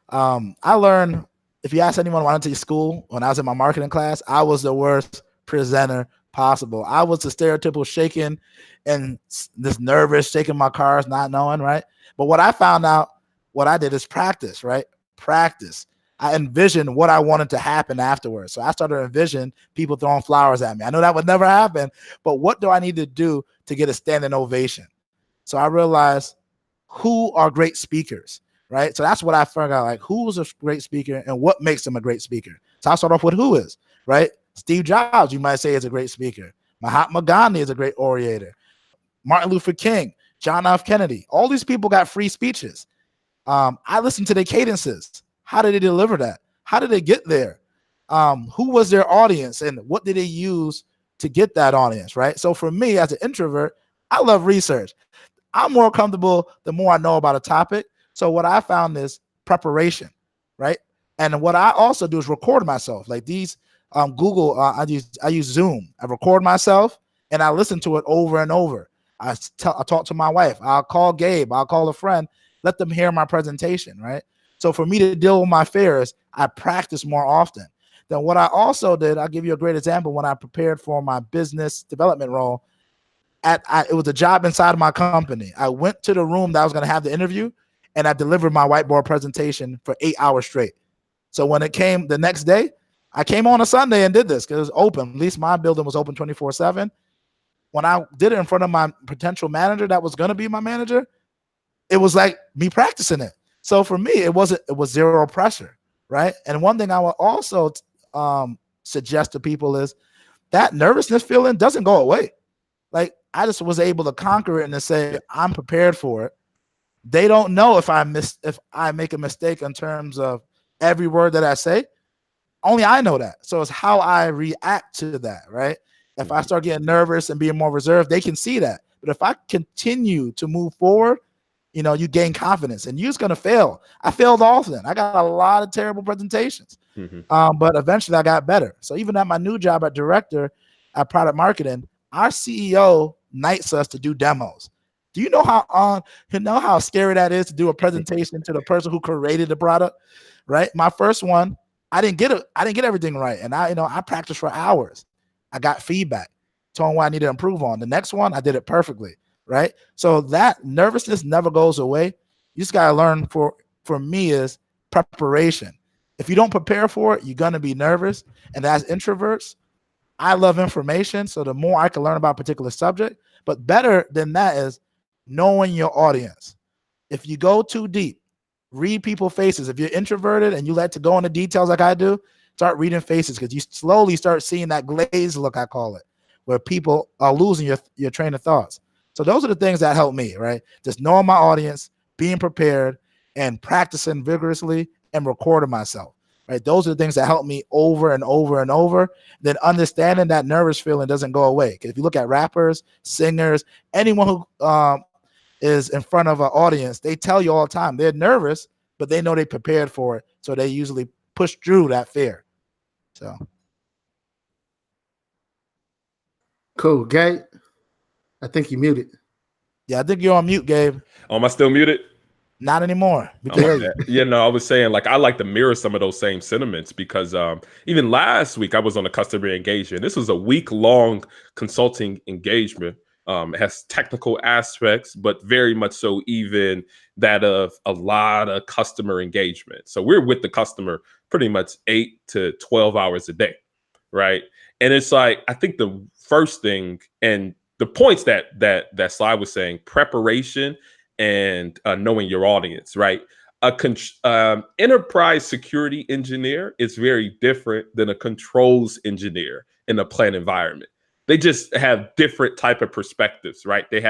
I learned, if you ask anyone when I went to school, when I was in my marketing class, I was the worst presenter possible. I was the stereotypical shaking and this nervous, shaking my cars, not knowing, right? But what I found out, what I did is practice, right? Practice. I envisioned what I wanted to happen afterwards. So I started to envision people throwing flowers at me. I know that would never happen, but what do I need to do to get a standing ovation? So I realized who are great speakers, right? So that's what I figured out, like who's a great speaker and what makes them a great speaker. So I start off with who is, right? Steve Jobs, you might say, is a great speaker. Mahatma Gandhi is a great orator. Martin Luther King, John F. Kennedy, all these people got free speeches. I listened to their cadences. How did they deliver that? How did they get there? Who was their audience and what did they use to get that audience, right? So for me as an introvert, I love research. I'm more comfortable the more I know about a topic. So what I found is preparation, right? And what I also do is record myself. Like these Google, I use Zoom. I record myself and I listen to it over and over. I talk to my wife. I'll call Gabe. I'll call a friend. Let them hear my presentation, right? So for me to deal with my fears, I practice more often. Then what I also did, I'll give you a great example. When I prepared for my business development role, it was a job inside of my company. I went to the room that I was going to have the interview, and I delivered my whiteboard presentation for 8 hours straight. So when it came the next day, I came on a Sunday and did this because it was open. At least my building was open 24/7. When I did it in front of my potential manager that was going to be my manager, it was like me practicing it. So for me, it was zero pressure, right? And one thing I would also suggest to people is that nervousness feeling doesn't go away. Like I just was able to conquer it and to say I'm prepared for it. They don't know if I make a mistake in terms of every word that I say. Only I know that. So it's how I react to that, right? If I start getting nervous and being more reserved, they can see that. But if I continue to move forward, you gain confidence and you're just going to fail. I failed often. I got a lot of terrible presentations, but eventually I got better. So even at my new job at director at product marketing, our CEO knights us to do demos. Do you know how scary that is to do a presentation to the person who created the product, right? My first one, I didn't get everything right. And I practiced for hours. I got feedback, told them what I needed to improve on. The next one, I did it perfectly, right? So that nervousness never goes away. You just gotta learn for me is preparation. If you don't prepare for it, you're gonna be nervous. And as introverts, I love information. So the more I can learn about a particular subject, but better than that is knowing your audience. If you go too deep, read people's faces. If you're introverted and you like to go into details like I do, start reading faces, because you slowly start seeing that glaze look, I call it, where people are losing your train of thoughts. So those are the things that help me, right? Just knowing my audience, being prepared, and practicing vigorously and recording myself, right? Those are the things that help me over and over and over. Then understanding that nervous feeling doesn't go away. Because if you look at rappers, singers, anyone who is in front of an audience, they tell you all the time they're nervous, but they know they prepared for it. So they usually push through that fear. So cool. Gabe, I think you muted. yeah, I think you're on mute, Gabe. Oh, am I still muted? Not anymore. Yeah, no, I was saying, like, I like to mirror some of those same sentiments, because even last week I was on a customer engagement. This was a week-long consulting engagement. It has technical aspects, but very much so even that of a lot of customer engagement. So we're with the customer pretty much 8 to 12 hours a day, right? And it's like, I think the first thing, and the points that Sly was saying, preparation and knowing your audience, right? Enterprise security engineer is very different than a controls engineer in a plant environment. They just have different type of perspectives, right? They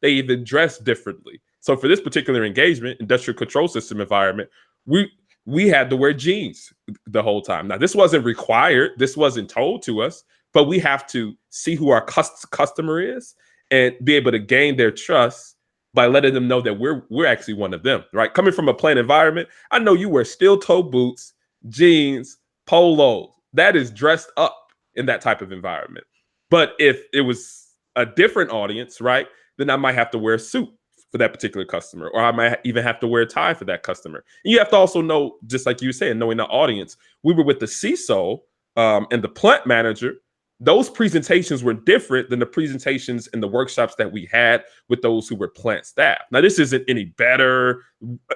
even dress differently. So for this particular engagement, industrial control system environment, we had to wear jeans the whole time. Now, this wasn't required. This wasn't told to us, but we have to see who our customer is and be able to gain their trust by letting them know that we're actually one of them, right? Coming from a plant environment, I know you wear steel-toe boots, jeans, polos. That is dressed up in that type of environment. But if it was a different audience, right, then I might have to wear a suit for that particular customer, or I might even have to wear a tie for that customer. And you have to also know, just like you were saying, knowing the audience. We were with the CISO and the plant manager. Those presentations were different than the presentations and the workshops that we had with those who were plant staff. Now, this isn't any better.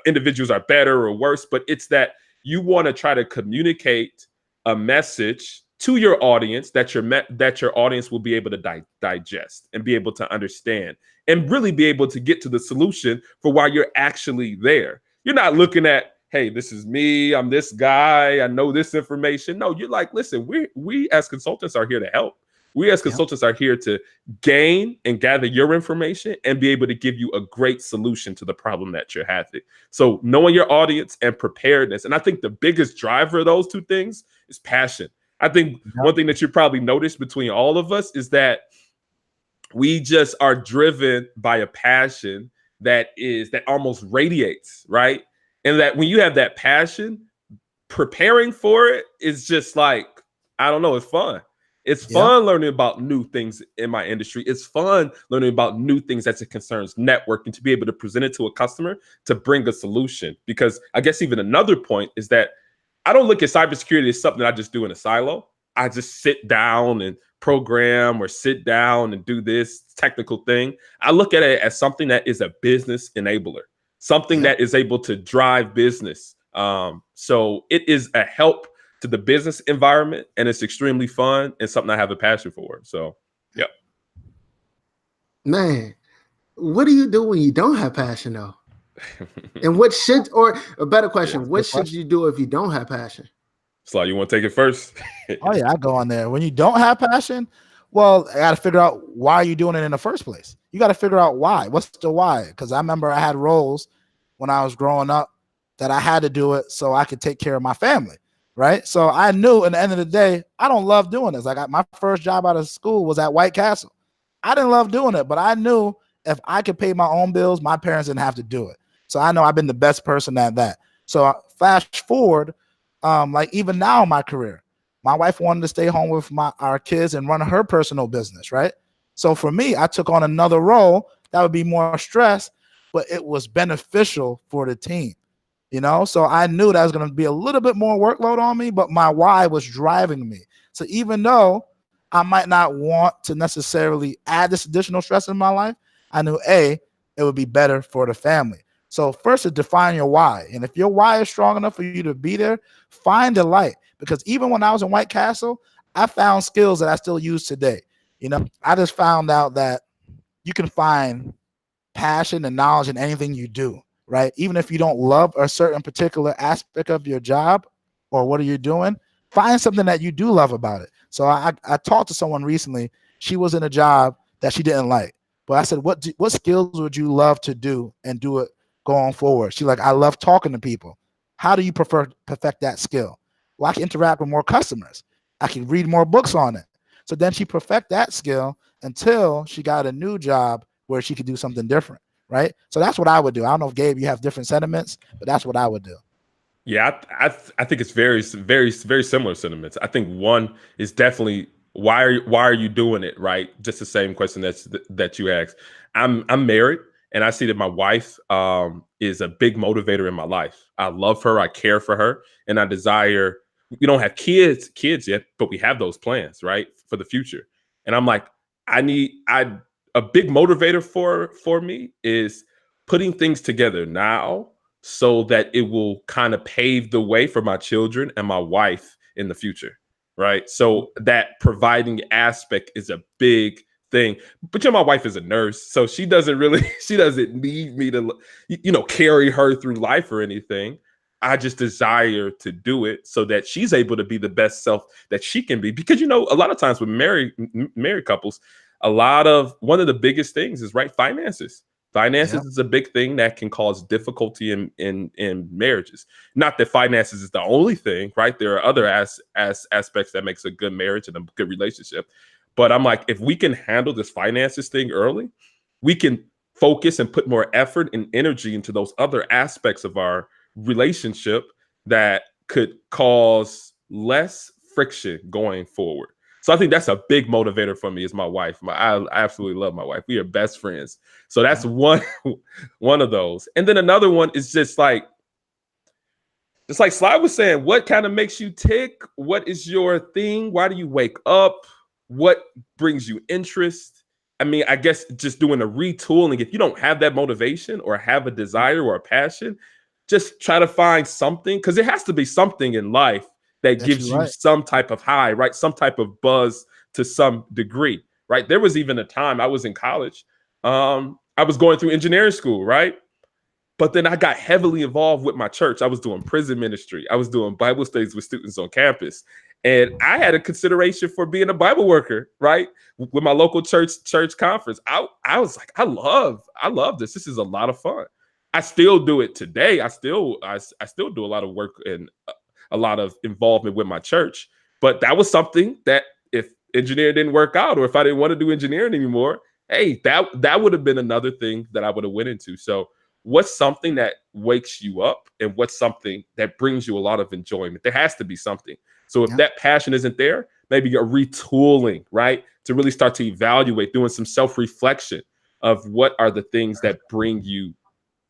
Individuals are better or worse, but it's that you want to try to communicate a message to your audience that your audience will be able to digest and be able to understand and really be able to get to the solution for why you're actually there. You're not looking at, hey, this is me, I'm this guy, I know this information. No, you're like, listen, we as consultants are here to help. We as consultants are here to gain and gather your information and be able to give you a great solution to the problem that you're having. So knowing your audience and preparedness. And I think the biggest driver of those two things is passion. I think one thing that you probably noticed between all of us is that we just are driven by a passion that almost radiates, right? And that when you have that passion, preparing for it is just like, I don't know, it's fun. It's fun learning about new things in my industry. It's fun learning about new things as it concerns networking, to be able to present it to a customer to bring a solution. Because I guess even another point is that I don't look at cybersecurity as something that I just do in a silo. I just sit down and program or sit down and do this technical thing. I look at it as something that is a business enabler, something that is able to drive business. So it is a help to the business environment, and it's extremely fun and something I have a passion for. So, yeah. Man, what do you do when you don't have passion, though? And what should, or a better question, what should you do if you don't have passion? Sly, you want to take it first? Oh yeah, I go on there. When you don't have passion, well, I got to figure out why are you doing it in the first place. You got to figure out why. What's the why? Because I remember I had roles when I was growing up that I had to do it so I could take care of my family, right? So I knew at the end of the day, I don't love doing this. Like my first job out of school was at White Castle. I didn't love doing it, but I knew if I could pay my own bills, my parents didn't have to do it. So I know I've been the best person at that. So fast forward, like even now in my career, my wife wanted to stay home with our kids and run her personal business, right? So for me, I took on another role that would be more stress, but it was beneficial for the team. you know? So I knew that was going to be a little bit more workload on me, but my why was driving me. So even though I might not want to necessarily add this additional stress in my life, I knew it would be better for the family. So first is define your why. And if your why is strong enough for you to be there, find the light. Because even when I was in White Castle, I found skills that I still use today. You know, I just found out that you can find passion and knowledge in anything you do, right? Even if you don't love a certain particular aspect of your job or what are you doing, find something that you do love about it. So I talked to someone recently. She was in a job that she didn't like, but I said, what skills would you love to do and do it going forward? She's like, I love talking to people. How do you perfect that skill? Well, I can interact with more customers. I can read more books on it. So then she perfect that skill until she got a new job where she could do something different, right? So that's what I would do. I don't know if, Gabe, you have different sentiments, but that's what I would do. Yeah, I think it's very similar sentiments. I think one is definitely why are you doing it, right? Just the same question that you asked. I'm married, and I see that my wife is a big motivator in my life. I love her, I care for her, and I desire. We don't have kids yet, but we have those plans, right, for the future. And I'm like, a big motivator for me is putting things together now so that it will kind of pave the way for my children and my wife in the future, right? So that providing aspect is a big thing. But my wife is a nurse, so she doesn't need me to, carry her through life or anything. I just desire to do it so that she's able to be the best self that she can be. Because, a lot of times with married couples, one of the biggest things is, right, finances. Finances is a big thing that can cause difficulty in marriages. Not that finances is the only thing, right? There are other aspects that makes a good marriage and a good relationship. But I'm like, if we can handle this finances thing early, we can focus and put more effort and energy into those other aspects of our relationship that could cause less friction going forward. So I think that's a big motivator for me is my wife. I absolutely love my wife. We are best friends. So that's one of those. And then another one is just like Sly was saying, what kind of makes you tick? What is your thing? Why do you wake up? What brings you interest? I mean, I guess just doing a retooling. If you don't have that motivation or have a desire or a passion, just try to find something, because there has to be something in life that gives you some type of high, right? Some type of buzz to some degree, right? There was even a time I was in college. I was going through engineering school, right? But then I got heavily involved with my church. I was doing prison ministry. I was doing Bible studies with students on campus. And I had a consideration for being a Bible worker, right? With my local church conference. I was like, I love this. This is a lot of fun. I still do it today. I still do a lot of work and a lot of involvement with my church. But that was something that if engineering didn't work out, or if I didn't want to do engineering anymore, hey, that would have been another thing that I would have went into. So what's something that wakes you up, and what's something that brings you a lot of enjoyment? There has to be something. So if that passion isn't there, maybe a retooling, right? To really start to evaluate, doing some self-reflection of what are the things that bring you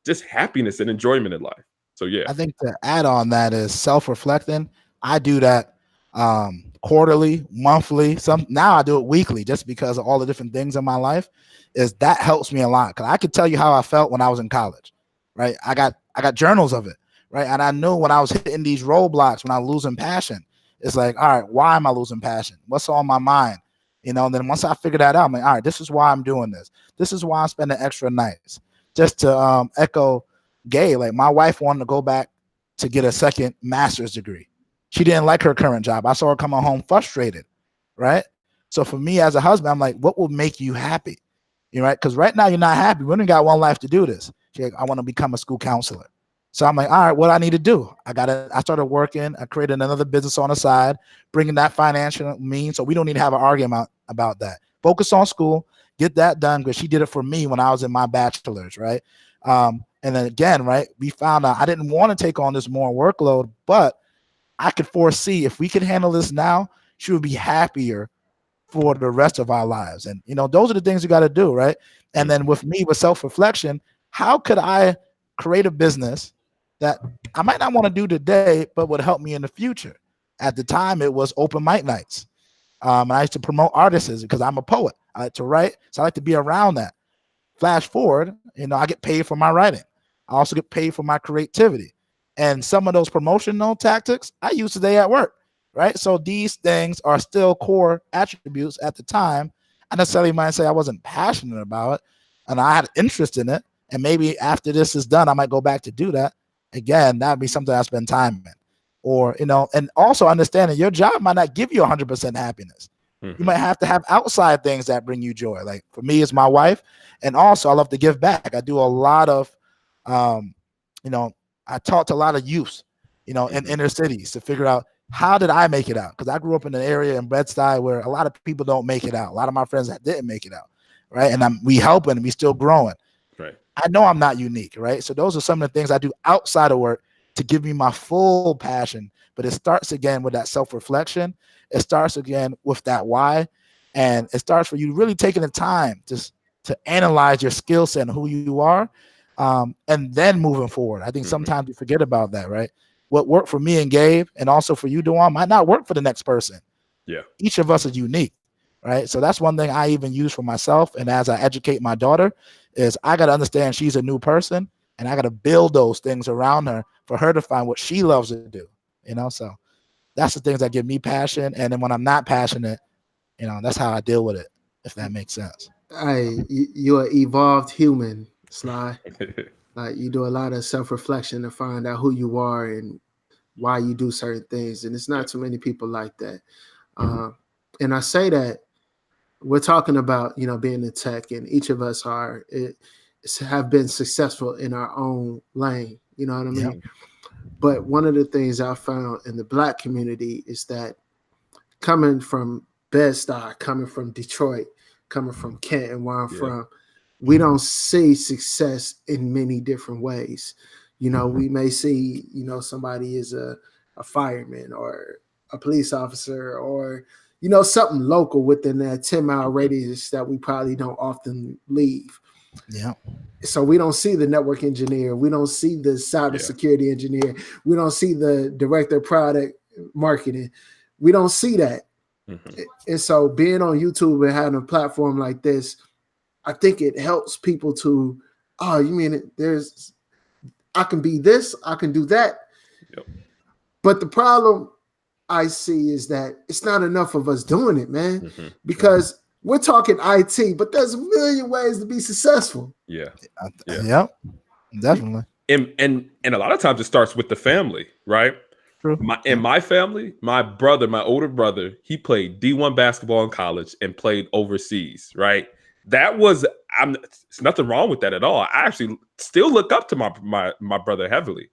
just happiness and enjoyment in life. So yeah, I think to add on that is self-reflecting. I do that quarterly, monthly. Now I do it weekly, just because of all the different things in my life. Is that helps me a lot, because I could tell you how I felt when I was in college, right? I got journals of it, right? And I knew when I was hitting these roadblocks, when I was losing passion, it's like, all right, why am I losing passion? What's on my mind? And then once I figure that out, I'm like, all right, this is why I'm doing this. This is why I'm spending extra nights. Just to echo Gay, like my wife wanted to go back to get a second master's degree. She didn't like her current job. I saw her coming home frustrated, right? So for me as a husband, I'm like, what will make you happy? Right? Because right now you're not happy. We only got one life to do this. She's like, I want to become a school counselor. So I'm like, all right, what do I need to do? I started working. I created another business on the side, bringing that financial means. So we don't need to have an argument about that. Focus on school, get that done, because she did it for me when I was in my bachelor's, right? And then again, right, we found out I didn't want to take on this more workload, but I could foresee if we could handle this now, she would be happier for the rest of our lives. And, those are the things you got to do, right? And then with me, with self-reflection, how could I create a business that I might not want to do today, but would help me in the future. At the time, it was open mic nights. I used to promote artists because I'm a poet. I like to write, so I like to be around that. Flash forward, I get paid for my writing. I also get paid for my creativity. And some of those promotional tactics I use today at work, right? So these things are still core attributes at the time. I necessarily might say I wasn't passionate about it, and I had interest in it. And maybe after this is done, I might go back to do that. Again, that would be something I spend time in. Or, and also understanding your job might not give you 100% happiness. You might have to have outside things that bring you joy. Like for me, it's my wife. And also I love to give back. I do a lot of, I talk to a lot of youth, in inner cities to figure out how did I make it out? Because I grew up in an area in Bed-Stuy where a lot of people don't make it out. A lot of my friends that didn't make it out, right? And we helping and we still growing. Right. I know I'm not unique, right? So those are some of the things I do outside of work to give me my full passion. But it starts again with that self-reflection. It starts again with that why. And it starts for you really taking the time to analyze your skill set and who you are, and then moving forward. I think sometimes we forget about that, right? What worked for me and Gabe, and also for you, Dewan, might not work for the next person. Yeah. Each of us is unique, right? So that's one thing I even use for myself. And as I educate my daughter, is I got to understand she's a new person, and I got to build those things around her for her to find what she loves to do, So that's the things that give me passion. And then when I'm not passionate, that's how I deal with it, if that makes sense. Hey, you're an evolved human, Sly. Like you do a lot of self-reflection to find out who you are and why you do certain things. And it's not too many people like that. And I say that we're talking about, being in tech, and each of us have been successful in our own lane. You know what I mean? Yep. But one of the things I found in the Black community is that coming from Bed-Stuy, coming from Detroit, coming from Canton, where I'm from, we don't see success in many different ways. We may see, somebody is a fireman or a police officer or, something local within that 10-mile radius that we probably don't often leave. Yeah. So we don't see the network engineer. We don't see the cybersecurity engineer. We don't see the director of product marketing. We don't see that. And so being on YouTube and having a platform like this, I think it helps people to, you mean I can be this, I can do that. Yep. But the problem I see is that it's not enough of us doing it, man, because we're talking IT, but there's a million ways to be successful. Yeah. Yep. Definitely. And a lot of times it starts with the family, right? True. In my family, my older brother, he played D1 basketball in college and played overseas, right? It's nothing wrong with that at all. I actually still look up to my brother heavily,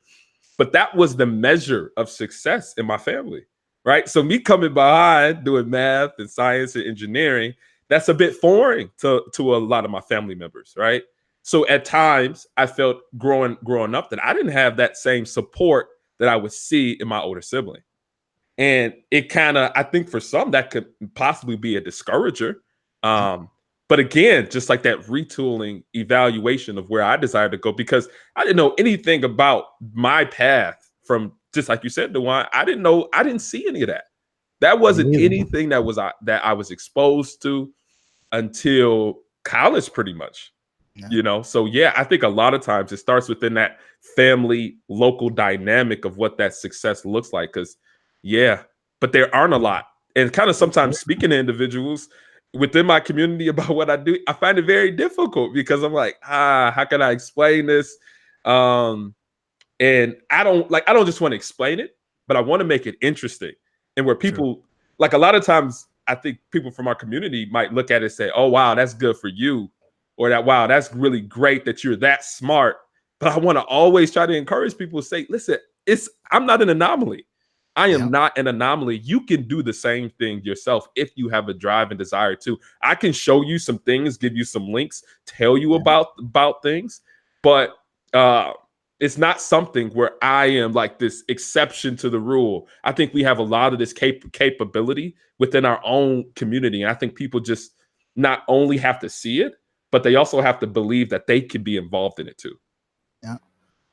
but that was the measure of success in my family, right? So me coming behind doing math and science and engineering, that's a bit foreign to a lot of my family members, right? So at times I felt growing up that I didn't have that same support that I would see in my older sibling. And it I think for some that could possibly be a discourager. But again, just like that retooling evaluation of where I desired to go, because I didn't know anything about my path from, just like you said, Dewan, I didn't see any of that. That wasn't anything that I was exposed to until college, pretty much. So yeah, I think a lot of times it starts within that family local dynamic of what that success looks like. Because but there aren't a lot. And kind of sometimes speaking to individuals within my community about what I do, I find it very difficult because I'm like, how can I explain this? And I don't just want to explain it, but I want to make it interesting. And where people, like a lot of times, I think people from our community might look at it and say, oh, wow, that's good for you. Or that, wow, that's really great that you're that smart. But I want to always try to encourage people to say, listen, I'm not an anomaly. I am not an anomaly. You can do the same thing yourself if you have a drive and desire to. I can show you some things, give you some links, tell you about things, but it's not something where I am like this exception to the rule. I think we have a lot of this capability within our own community. And I think people just not only have to see it, but they also have to believe that they can be involved in it too. Yeah.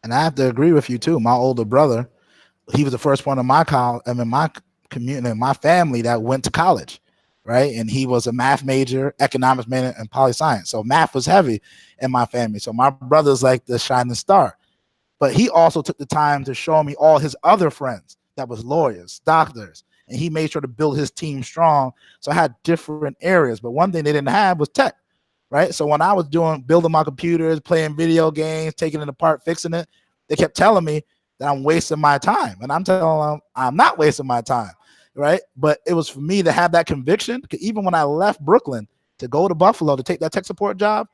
And I have to agree with you too. My older brother, he was the first one in my my community, in my family that went to college, right? And he was a math major, economics major, and poli science. So math was heavy in my family. So my brother's like the shining star. But he also took the time to show me all his other friends that was lawyers, doctors, and he made sure to build his team strong. So I had different areas, but one thing they didn't have was tech, right? So when I was building my computers, playing video games, taking it apart, fixing it, they kept telling me that I'm wasting my time, and I'm telling them I'm not wasting my time, right? But it was for me to have that conviction. Even when I left Brooklyn to go to Buffalo to take that tech support job,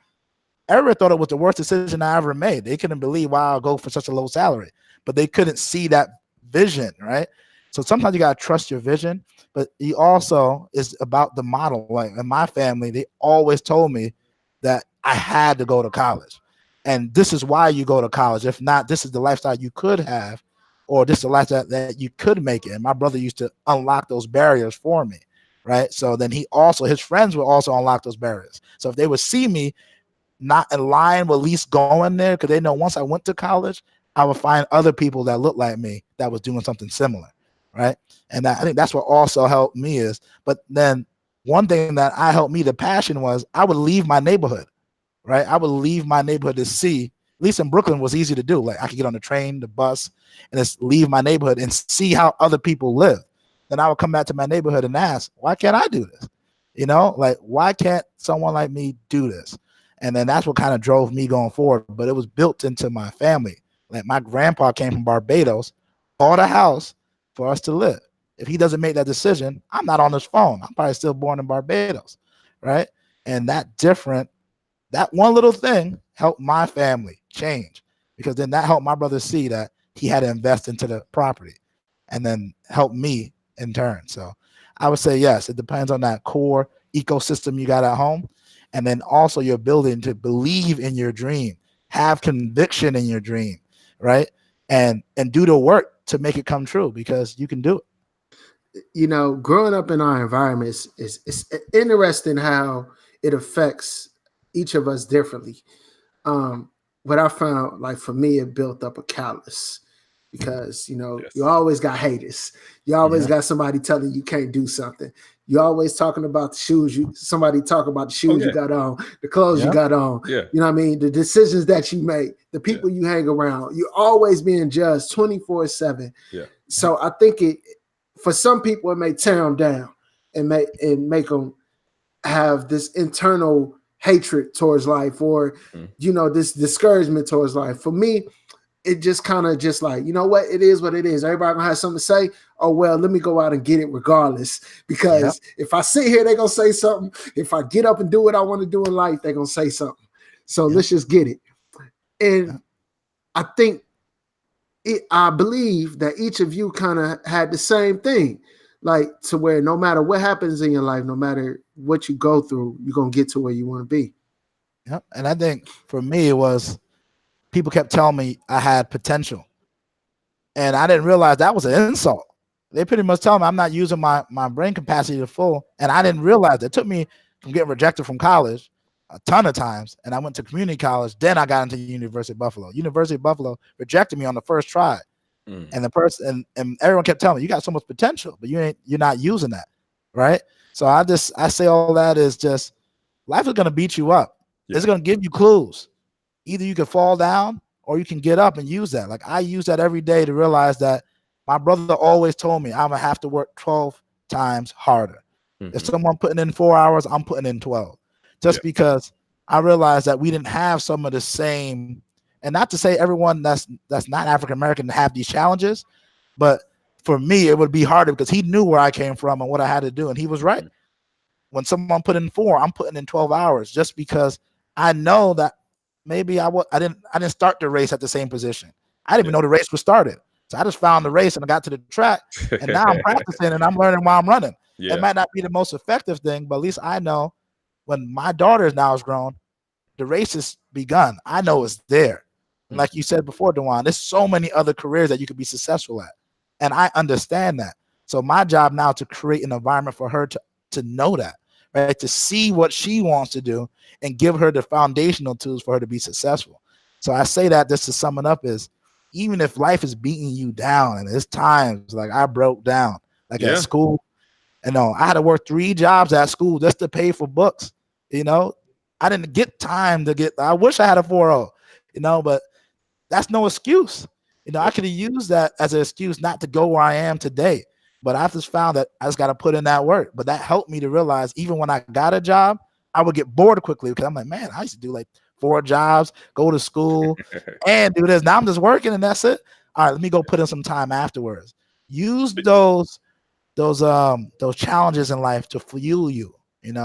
everyone thought it was the worst decision I ever made. They couldn't believe why I'll go for such a low salary, but they couldn't see that vision, right? So sometimes you got to trust your vision, but you also is about the model. Like in my family, they always told me that I had to go to college. And this is why you go to college. If not, this is the lifestyle you could have, or this is the lifestyle that you could make it. And my brother used to unlock those barriers for me, right? So then his friends would also unlock those barriers. So if they would see me not in line with at least going there, because they know once I went to college, I would find other people that looked like me that was doing something similar, right? And I think that's what also helped me is, but then one thing that I helped me, the passion was I would leave my neighborhood, right? I would leave my neighborhood to see, at least in Brooklyn was easy to do. Like I could get on the train, the bus, and just leave my neighborhood and see how other people live. Then I would come back to my neighborhood and ask, why can't I do this? Like why can't someone like me do this? And then that's what kind of drove me going forward. But it was built into my family. Like my grandpa came from Barbados, bought a house for us to live. If he doesn't make that decision, I'm not on his phone. I'm probably still born in Barbados, right? And that one little thing helped my family change, because then that helped my brother see that he had to invest into the property, and then help me in turn. So I would say, yes, it depends on that core ecosystem you got at home. And then also your ability to believe in your dream, have conviction in your dream, right? And do the work to make it come true, because you can do it. Growing up in our environment is interesting how it affects each of us differently. What I found, like for me, it built up a callous, because Yes. you always got haters. You always got somebody telling you can't do something. You always talking about the shoes. Somebody talk about the shoes you got on, the clothes you got on. Yeah. You know what I mean? The decisions that you make, the people you hang around. You're always being judged 24/7. Yeah. So I think for some people, it may tear them down and make them have this internal hatred towards life, or this discouragement towards life. For me, it just kind of just like, what it is, what it is. Everybody gonna have something to say. Oh, well, let me go out and get it regardless. Because if I sit here, they're gonna say something. If I get up and do what I want to do in life, they're gonna say something. So let's just get it. And I think I believe that each of you kind of had the same thing, like to where no matter what happens in your life, no matter what you go through, you're gonna get to where you want to be. Yep. And I think for me, it was people kept telling me I had potential. And I didn't realize that was an insult. They pretty much tell me I'm not using my brain capacity to full. And I didn't realize it took me from getting rejected from college a ton of times. And I went to community college. Then I got into University of Buffalo. University of Buffalo rejected me on the first try. And the person and everyone kept telling me, you got so much potential, but you're not using that. Right. So I say all that is just life is gonna beat you up. It's gonna give you clues. Either you can fall down or you can get up and use that. Like I use that every day to realize that my brother always told me I'm gonna have to work 12 times harder. If someone putting in 4 hours, I'm putting in 12. Just because I realized that we didn't have some of the same, and not to say everyone that's not African American have these challenges, but for me it would be harder because he knew where I came from and what I had to do, and he was right. When someone put in 4, I'm putting in 12 hours, just because I know that maybe I didn't start the race at the same position. I didn't even know the race was started. So I just found the race and I got to the track, and now I'm practicing and I'm learning while I'm running. It might not be the most effective thing, but at least I know when my daughter now is grown, the race has begun. I know it's there. And like you said before, Dewan, there's so many other careers that you could be successful at. And I understand that. So my job now to create an environment for her to know that, right? To see what she wants to do and give her the foundational tools for her to be successful. So I say that just to sum it up is even if life is beating you down, and there's times like I broke down, like at school, I had to work 3 jobs at school just to pay for books. I didn't get time to get. I wish I had a 4.0, but that's no excuse. I could have used that as an excuse not to go where I am today. But I just found that I just got to put in that work. But that helped me to realize even when I got a job, I would get bored quickly because I'm like, man, I used to do like 4 jobs, go to school, and do this. Now I'm just working and that's it. All right, let me go put in some time afterwards. Use those challenges in life to fuel you, and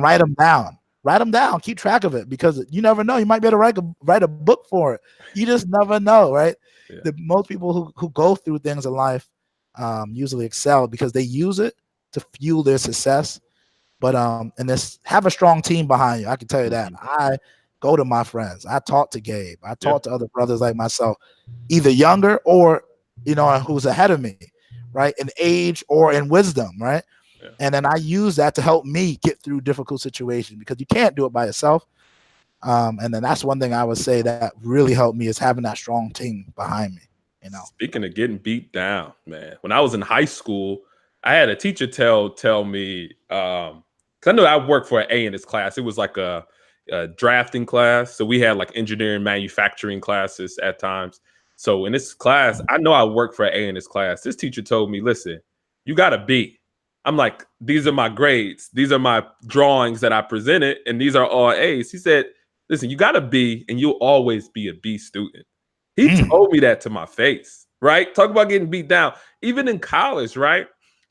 write them down. Write them down. Keep track of it because you never know. You might be able to write a book for it. You just never know, right? Yeah. Most people who go through things in life usually excel because they use it to fuel their success. But and this have a strong team behind you. I can tell you that. I go to my friends. I talk to Gabe. I talk to other brothers like myself, either younger or who's ahead of me, right? In age or in wisdom, right? Yeah. And then I use that to help me get through difficult situations because you can't do it by yourself. And then that's one thing I would say that really helped me is having that strong team behind me. Speaking of getting beat down, man, when I was in high school, I had a teacher tell me, because I knew I worked for an A in this class. It was like a drafting class. So we had like engineering, manufacturing classes at times. So in this class, I know I worked for an A in this class. This teacher told me, listen, you got a B. I'm like, these are my grades. These are my drawings that I presented, and these are all A's. He said, listen, you got a B, and you'll always be a B student. He told me that to my face, right? Talk about getting beat down. Even in college, right?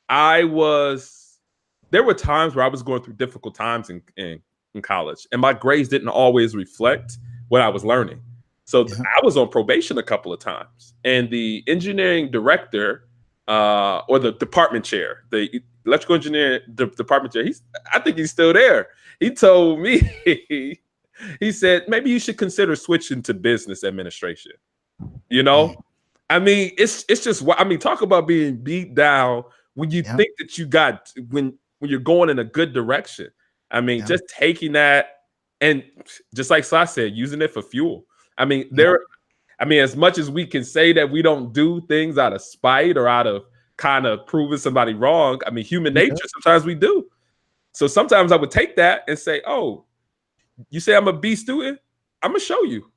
There were times where I was going through difficult times in college, and my grades didn't always reflect what I was learning. So I was on probation a couple of times, and the engineering director or the department chair, the electrical engineer department chair, I think he's still there. He told me, he said, maybe you should consider switching to business administration. I mean, it's just, I mean, talk about being beat down when you think that when you're going in a good direction. I mean, just taking that and just like Sly said, using it for fuel. I mean, as much as we can say that we don't do things out of spite or out of kind of proving somebody wrong, I mean, human nature, sometimes we do. So sometimes I would take that and say, oh, you say I'm a B student? I'm going to show you.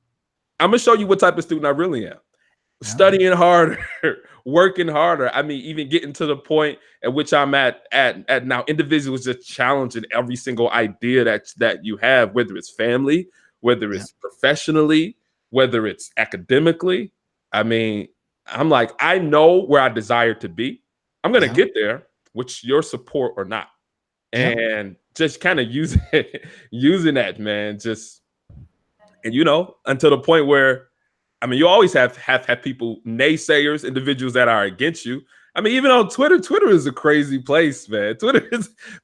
I'm going to show you what type of student I really am. Studying harder, working harder. I mean, even getting to the point at which I'm at now, individuals just challenging every single idea that you have, whether it's family, whether it's professionally, whether it's academically. I mean, I'm like, I know where I desire to be. I'm going to get there with your support or not. And just kind of using that, man, and until the point where, I mean, you always have people, naysayers, individuals that are against you. I mean, even on Twitter is a crazy place, man.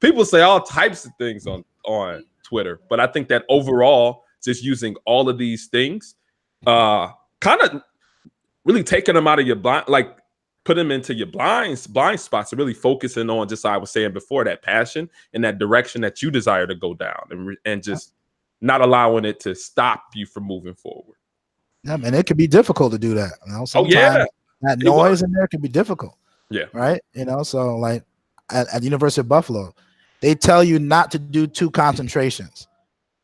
People say all types of things on Twitter, but I think that overall, just using all of these things, kind of really taking them out of your blind, like put them into your blind spots and really focusing on, just like I was saying before, that passion and that direction that you desire to go down, and just not allowing it to stop you from moving forward. Yeah, man, it can be difficult to do that. Sometimes that noise in there can be difficult. Yeah. Right. So like at the University of Buffalo, they tell you not to do 2 concentrations.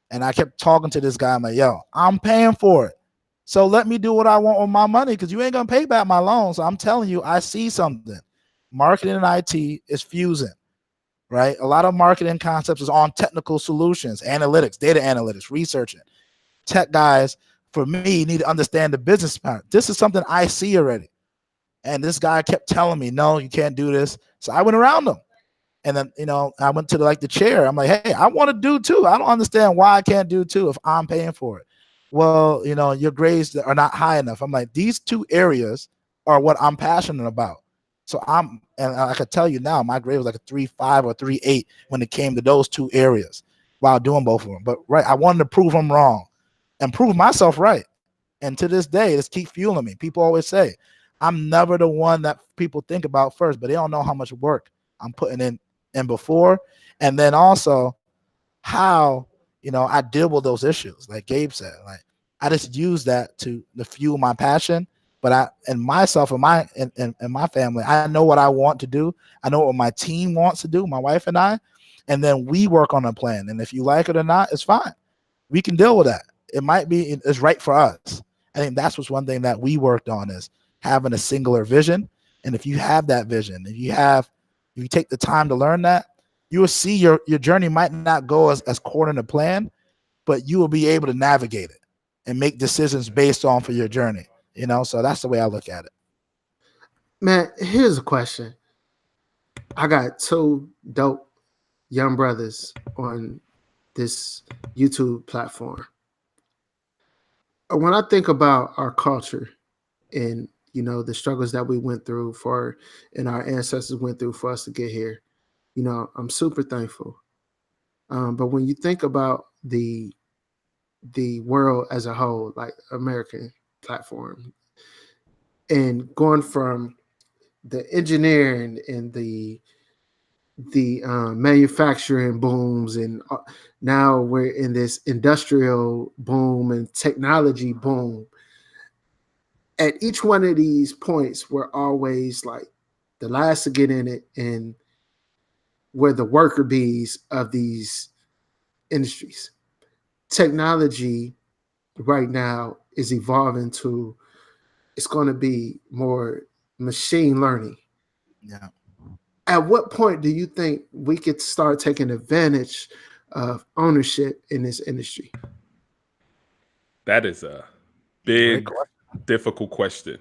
And I kept talking to this guy. I'm like, yo, I'm paying for it. So let me do what I want with my money because you ain't going to pay back my loan. So I'm telling you, I see something. Marketing and IT is fusing, right? A lot of marketing concepts is on technical solutions, analytics, data analytics, researching. Tech guys, for me, need to understand the business part. This is something I see already. And this guy kept telling me, no, you can't do this. So I went around him. And then, I went to the chair. I'm like, hey, I want to do 2. I don't understand why I can't do 2 if I'm paying for it. Well, your grades are not high enough. I'm like, these 2 areas are what I'm passionate about. So and I could tell you now, my grade was like a 3.5 or 3.8 when it came to those 2 areas while doing both of them. But I wanted to prove them wrong and prove myself right. And to this day, this keep fueling me. People always say, I'm never the one that people think about first, but they don't know how much work I'm putting in before. And then also how, I deal with those issues. Like Gabe said, like I just use that to fuel my passion But and myself and my family, I know what I want to do. I know what my team wants to do, my wife and I, and then we work on a plan. And if you like it or not, it's fine. We can deal with that. It might be it's right for us. I think that's what's one thing that we worked on is having a singular vision. And if you have that vision, if you take the time to learn that, you will see your journey might not go as according to plan, but you will be able to navigate it and make decisions based on for your journey. So that's the way I look at it. Man, here's a question. I got two dope young brothers on this YouTube platform. When I think about our culture and the struggles that we went through and our ancestors went through for us to get here, I'm super thankful. But when you think about the world as a whole, like American platform, and going from the engineering and the manufacturing booms, and now we're in this industrial boom and technology boom. At each one of these points, we're always like the last to get in it, and we're the worker bees of these industries. Technology right now is evolving to, it's going to be more machine learning. Yeah. At what point do you think we could start taking advantage of ownership in this industry? That is a big, difficult question.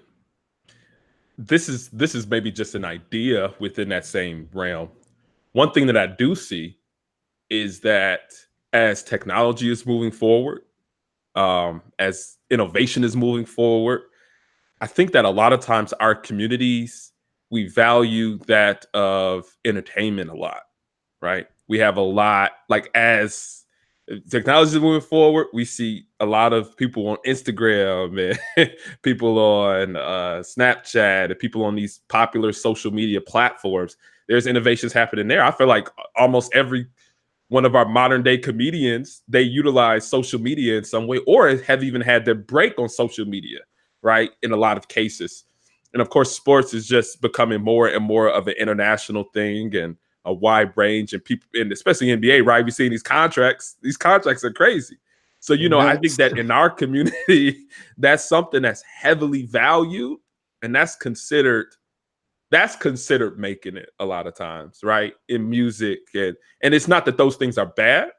This is maybe just an idea within that same realm. One thing that I do see is that as technology is moving forward, as innovation is moving forward, I think that a lot of times our communities, we value that of entertainment a lot, right? We have a lot, like as technology is moving forward, we see a lot of people on Instagram and people on Snapchat and people on these popular social media platforms. There's innovations happening there. I feel like almost every one of our modern day comedians, they utilize social media in some way or have even had their break on social media, right? In a lot of cases. And of course, sports is just becoming more and more of an international thing and a wide range, and people, and especially NBA, right? We see these contracts are crazy. So, I think that in our community, that's something that's heavily valued, and that's considered making it a lot of times, right? In music. And it's not that those things are bad.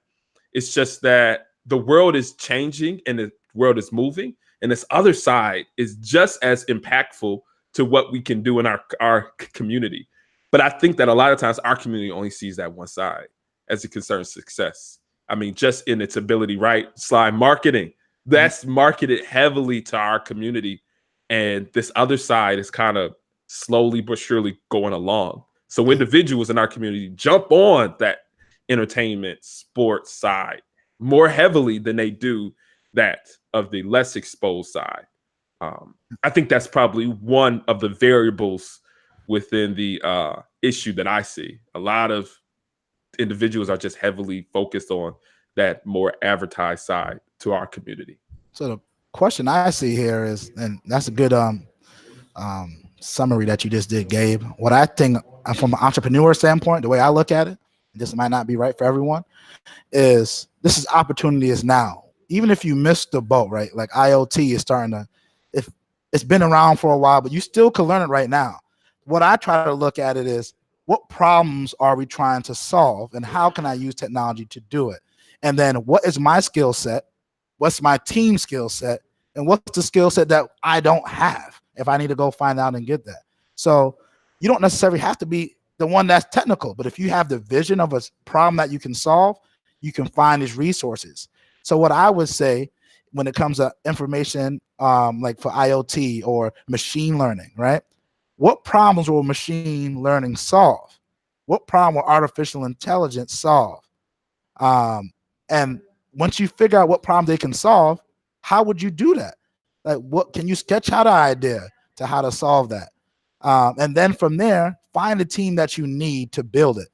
It's just that the world is changing and the world is moving. And this other side is just as impactful to what we can do in our community. But I think that a lot of times our community only sees that one side as it concerns success. I mean, just in its ability, right? Sly marketing, that's marketed heavily to our community. And this other side is kind of slowly but surely going along. So individuals in our community jump on that entertainment, sports side more heavily than they do that of the less exposed side. I think that's probably one of the variables within the issue that I see. A lot of individuals are just heavily focused on that more advertised side to our community. So the question I see here is, and that's a good summary that you just did, Gabe. What I think from an entrepreneur standpoint, the way I look at it, this might not be right for everyone, is this is opportunity is now. Even if you missed the boat, right? Like IoT is starting to, if it's been around for a while, but you still can learn it right now. What I try to look at it is, what problems are we trying to solve and how can I use technology to do it? And then what is my skill set? What's my team skill set? And what's the skill set that I don't have if I need to go find out and get that? So you don't necessarily have to be the one that's technical, but if you have the vision of a problem that you can solve, you can find these resources. So what I would say when it comes to information, like for IoT or machine learning, right? What problems will machine learning solve? What problem will artificial intelligence solve? And once you figure out what problem they can solve, how would you do that? Like, what can you sketch out an idea to how to solve that? And then from there, find a team that you need to build it.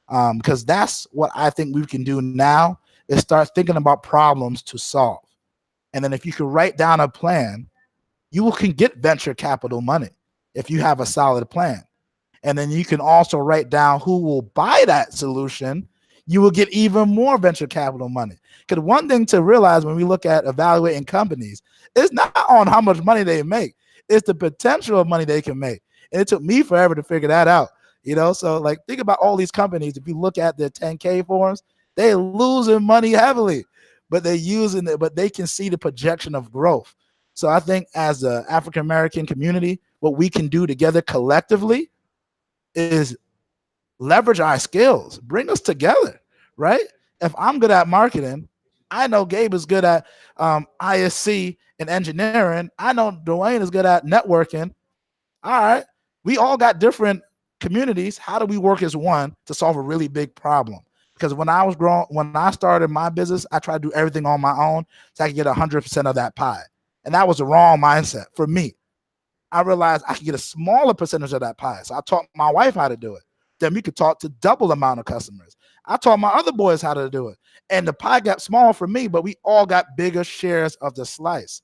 Because that's what I think we can do now, is start thinking about problems to solve. And then if you can write down a plan you can get venture capital money if you have a solid plan. And then you can also write down who will buy that solution. You will get even more venture capital money. Because one thing to realize when we look at evaluating companies, it's not on how much money they make. It's the potential of money they can make. And it took me forever to figure that out. So like think about all these companies. If you look at their 10K forms, they're losing money heavily, but they're using it, but they can see the projection of growth. So I think as the African-American community, what we can do together collectively is leverage our skills, bring us together, right? If I'm good at marketing, I know Gabe is good at ISC and engineering. I know Dwayne is good at networking. All right. We all got different communities. How do we work as one to solve a really big problem? Because when I started my business, I tried to do everything on my own so I could get 100% of that pie. And that was the wrong mindset for me. I realized I could get a smaller percentage of that pie. So I taught my wife how to do it. Then we could talk to double the amount of customers. I taught my other boys how to do it. And the pie got small for me, but we all got bigger shares of the slice.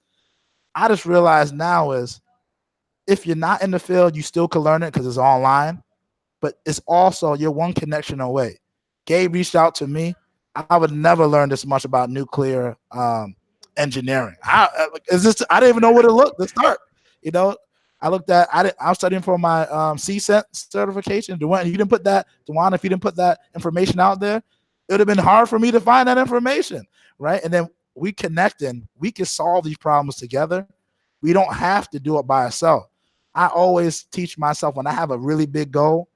I just realized now is if you're not in the field, you still can learn it because it's online, but it's also you're one connection away. Gabe reached out to me. I would never learn this much about nuclear engineering. I didn't even know what it looked to start. I was studying for my CCENT certification. Dewan, if you didn't put that information out there, it would have been hard for me to find that information, right? And then we connecting, we can solve these problems together. We don't have to do it by ourselves. I always teach myself when I have a really big goal,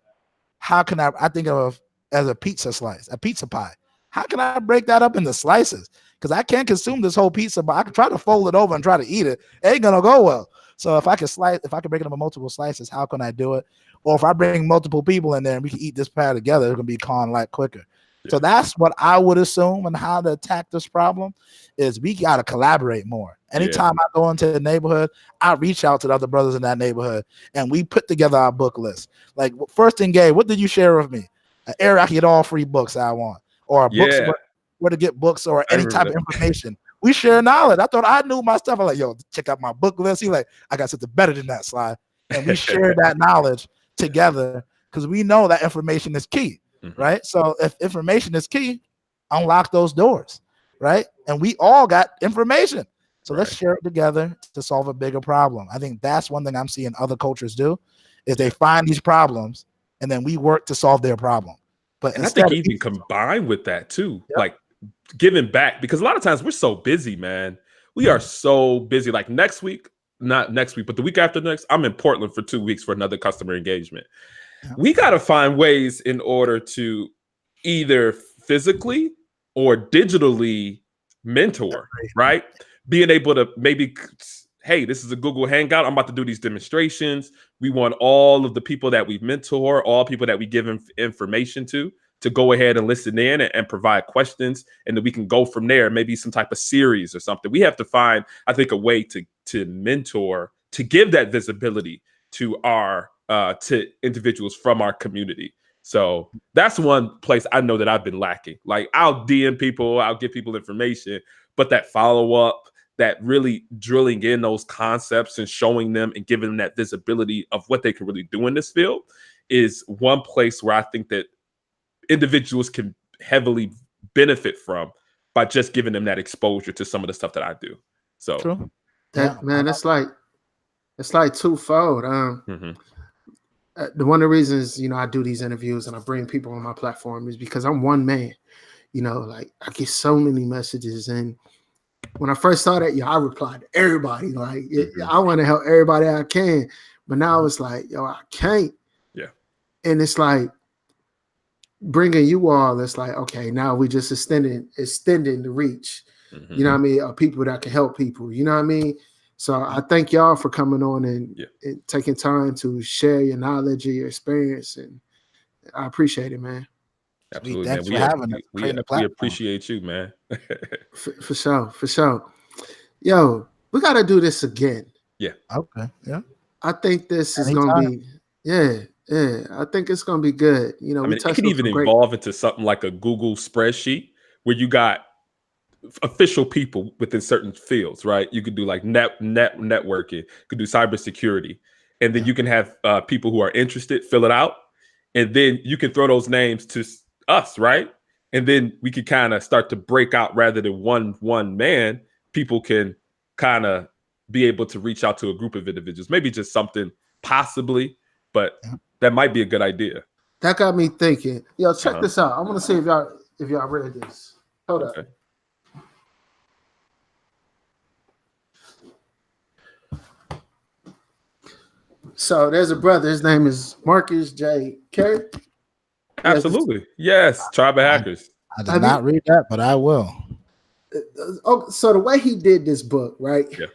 how can I think of as a pizza slice, a pizza pie. How can I break that up into slices? Because I can't consume this whole pizza, but I can try to fold it over and try to eat it. It ain't gonna go well. So if I can break it up in multiple slices, how can I do it? Or if I bring multiple people in there and we can eat this pie together, it's gonna be gone a lot quicker. Yeah. So that's what I would assume and how to attack this problem is we gotta collaborate more. Anytime I go into the neighborhood, I reach out to the other brothers in that neighborhood and we put together our book list. Like first thing, Gabe, what did you share with me? An area I can get all free books I want, or books where to get books or any type of information. We share knowledge. I thought I knew my stuff. I'm like, yo, check out my book list. He's like, I got something better than that, Sly. And we share that knowledge together because we know that information is key, right? So if information is key, unlock those doors, right? And we all got information. So let's share it together to solve a bigger problem. I think that's one thing I'm seeing other cultures do is they find these problems and then we work to solve their problem. But I think even combined with that too, like giving back, because a lot of times we're so busy, man. We are so busy. Like not next week, but the week after next, I'm in Portland for 2 weeks for another customer engagement. Yeah. We got to find ways in order to either physically or digitally mentor, right? Being able to maybe, hey, this is a Google Hangout. I'm about to do these demonstrations. We want all of the people that we mentor, all people that we give information to go ahead and listen in and provide questions. And then we can go from there, maybe some type of series or something. We have to find, I think, a way to mentor, to give that visibility to to individuals from our community. So that's one place I know that I've been lacking. Like I'll DM people, I'll give people information, but that follow-up, that really drilling in those concepts and showing them and giving them that visibility of what they can really do in this field is one place where I think that individuals can heavily benefit from by just giving them that exposure to some of the stuff that I do. So true. Man, it's like twofold. The one of the reasons, I do these interviews and I bring people on my platform is because I'm one man. Like I get so many messages, and when I first started, I replied to everybody. Like I want to help everybody I can, but now it's like, I can't. Yeah, and it's like bringing you all. It's like, okay, now we just extending the reach. You know what I mean? Of people that can help people. You know what I mean? So I thank y'all for coming on and taking time to share your knowledge and your experience, and I appreciate it, man. Absolutely, thanks for having us. We appreciate you, man. for sure. Yo, we got to do this again. Yeah. Okay. Yeah. I think this is going to be, I think it's going to be good. I mean, it could even evolve into something like a Google spreadsheet where you got official people within certain fields, right? You could do like networking, you could do cybersecurity, and then you can have people who are interested fill it out, and then you can throw those names to us, right? And then we could kind of start to break out rather than one man. People can kind of be able to reach out to a group of individuals, maybe just something possibly, but that might be a good idea. That got me thinking. Yo, check this out. I want to see if y'all read this. Hold up. So there's a brother. His name is Marcus J. Carey. Absolutely. Yes. Tribe of Hackers. I did not read that, but I will. So the way he did this book, right? Yeah.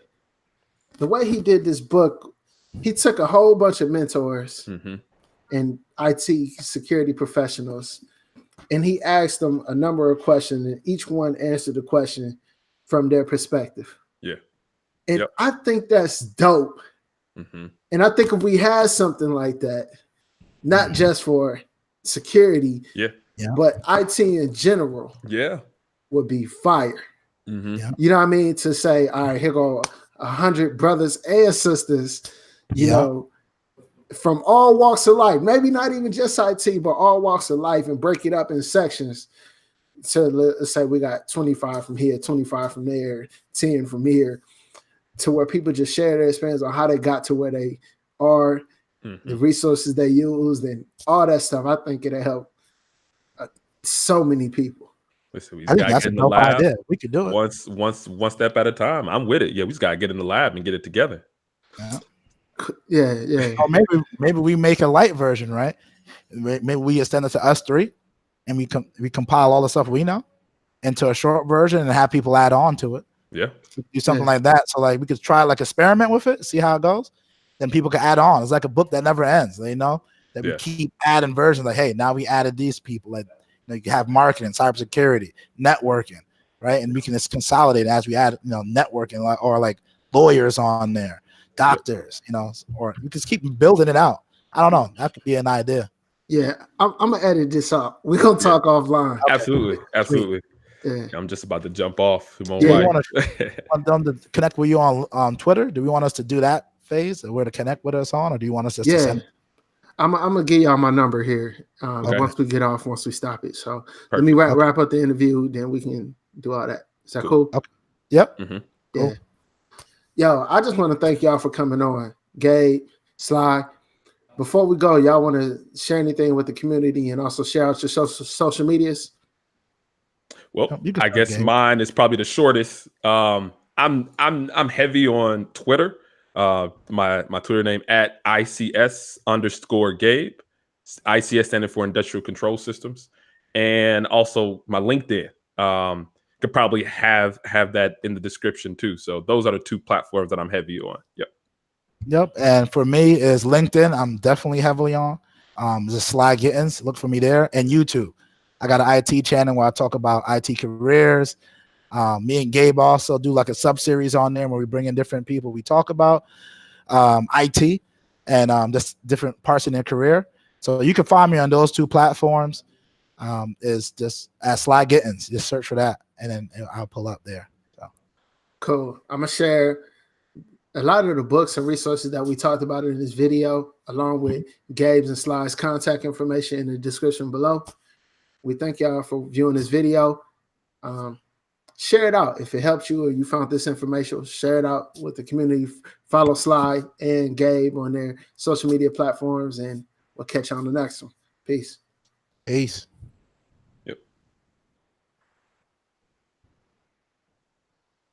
The way he did this book, he took a whole bunch of mentors and IT security professionals, and he asked them a number of questions, and each one answered the question from their perspective. Yeah. And I think that's dope. And I think if we had something like that, not just for security, but IT in general, would be fire. You know what I mean? To say, all right, here go 100 brothers and sisters, you know, from all walks of life, maybe not even just IT, but all walks of life, and break it up in sections. So let's say we got 25 from here, 25 from there, 10 from here, to where people just share their experience on how they got to where they are, the resources they used, and all that stuff. I think it'll help so many people. Listen, I think that's a dope idea. We could do it one step at a time. I'm with it. Yeah, we just gotta get in the lab and get it together. Yeah. Or maybe we make a light version, right? Maybe we extend it to us three, and we compile all the stuff we know into a short version and have people add on to it. Yeah, do something like that. So like we could try like experiment with it, see how it goes. Then people can add on. It's like a book that never ends. You know, that we keep adding versions. Like, hey, now we added these people. Like, you know, you have marketing, cybersecurity, networking, right? And we can just consolidate as we add, you know, networking or like lawyers on there, doctors, you know, or we just keep building it out. I don't know. That could be an idea. Yeah, I'm gonna edit this up. We're gonna talk offline. Absolutely. Yeah. I'm just about to jump off. You want them to connect with you on Twitter? Do we want us to do that phase, where to connect with us on, or do you want us just to send? I'm gonna give y'all my number here once we stop it. So let me wrap up the interview, then we can do all that. Is that cool? Okay. Yep. Yeah. Cool. Yo, I just want to thank y'all for coming on, Gabe, Sly. Before we go, y'all want to share anything with the community and also share out your social medias? Well, I guess mine is probably the shortest. I'm heavy on Twitter. My Twitter name at ICS_Gabe. ICS standing for Industrial Control Systems, and also my LinkedIn. Could probably have that in the description too. So those are the two platforms that I'm heavy on. Yep. And for me is LinkedIn. I'm definitely heavily on. The Sly Gittens. Look for me there, and YouTube. I got an IT channel where I talk about IT careers. Me and Gabe also do like a sub-series on there where we bring in different people. We talk about IT and just different parts in their career. So you can find me on those two platforms. Is just at Sly Gittens. Just search for that, and then I'll pull up there. So. Cool. I'm going to share a lot of the books and resources that we talked about in this video, along with Gabe's and Sly's contact information in the description below. We thank y'all for viewing this video. Share it out. If it helps you or you found this information, share it out with the community. Follow Sly and Gabe on their social media platforms, and we'll catch you on the next one. Peace.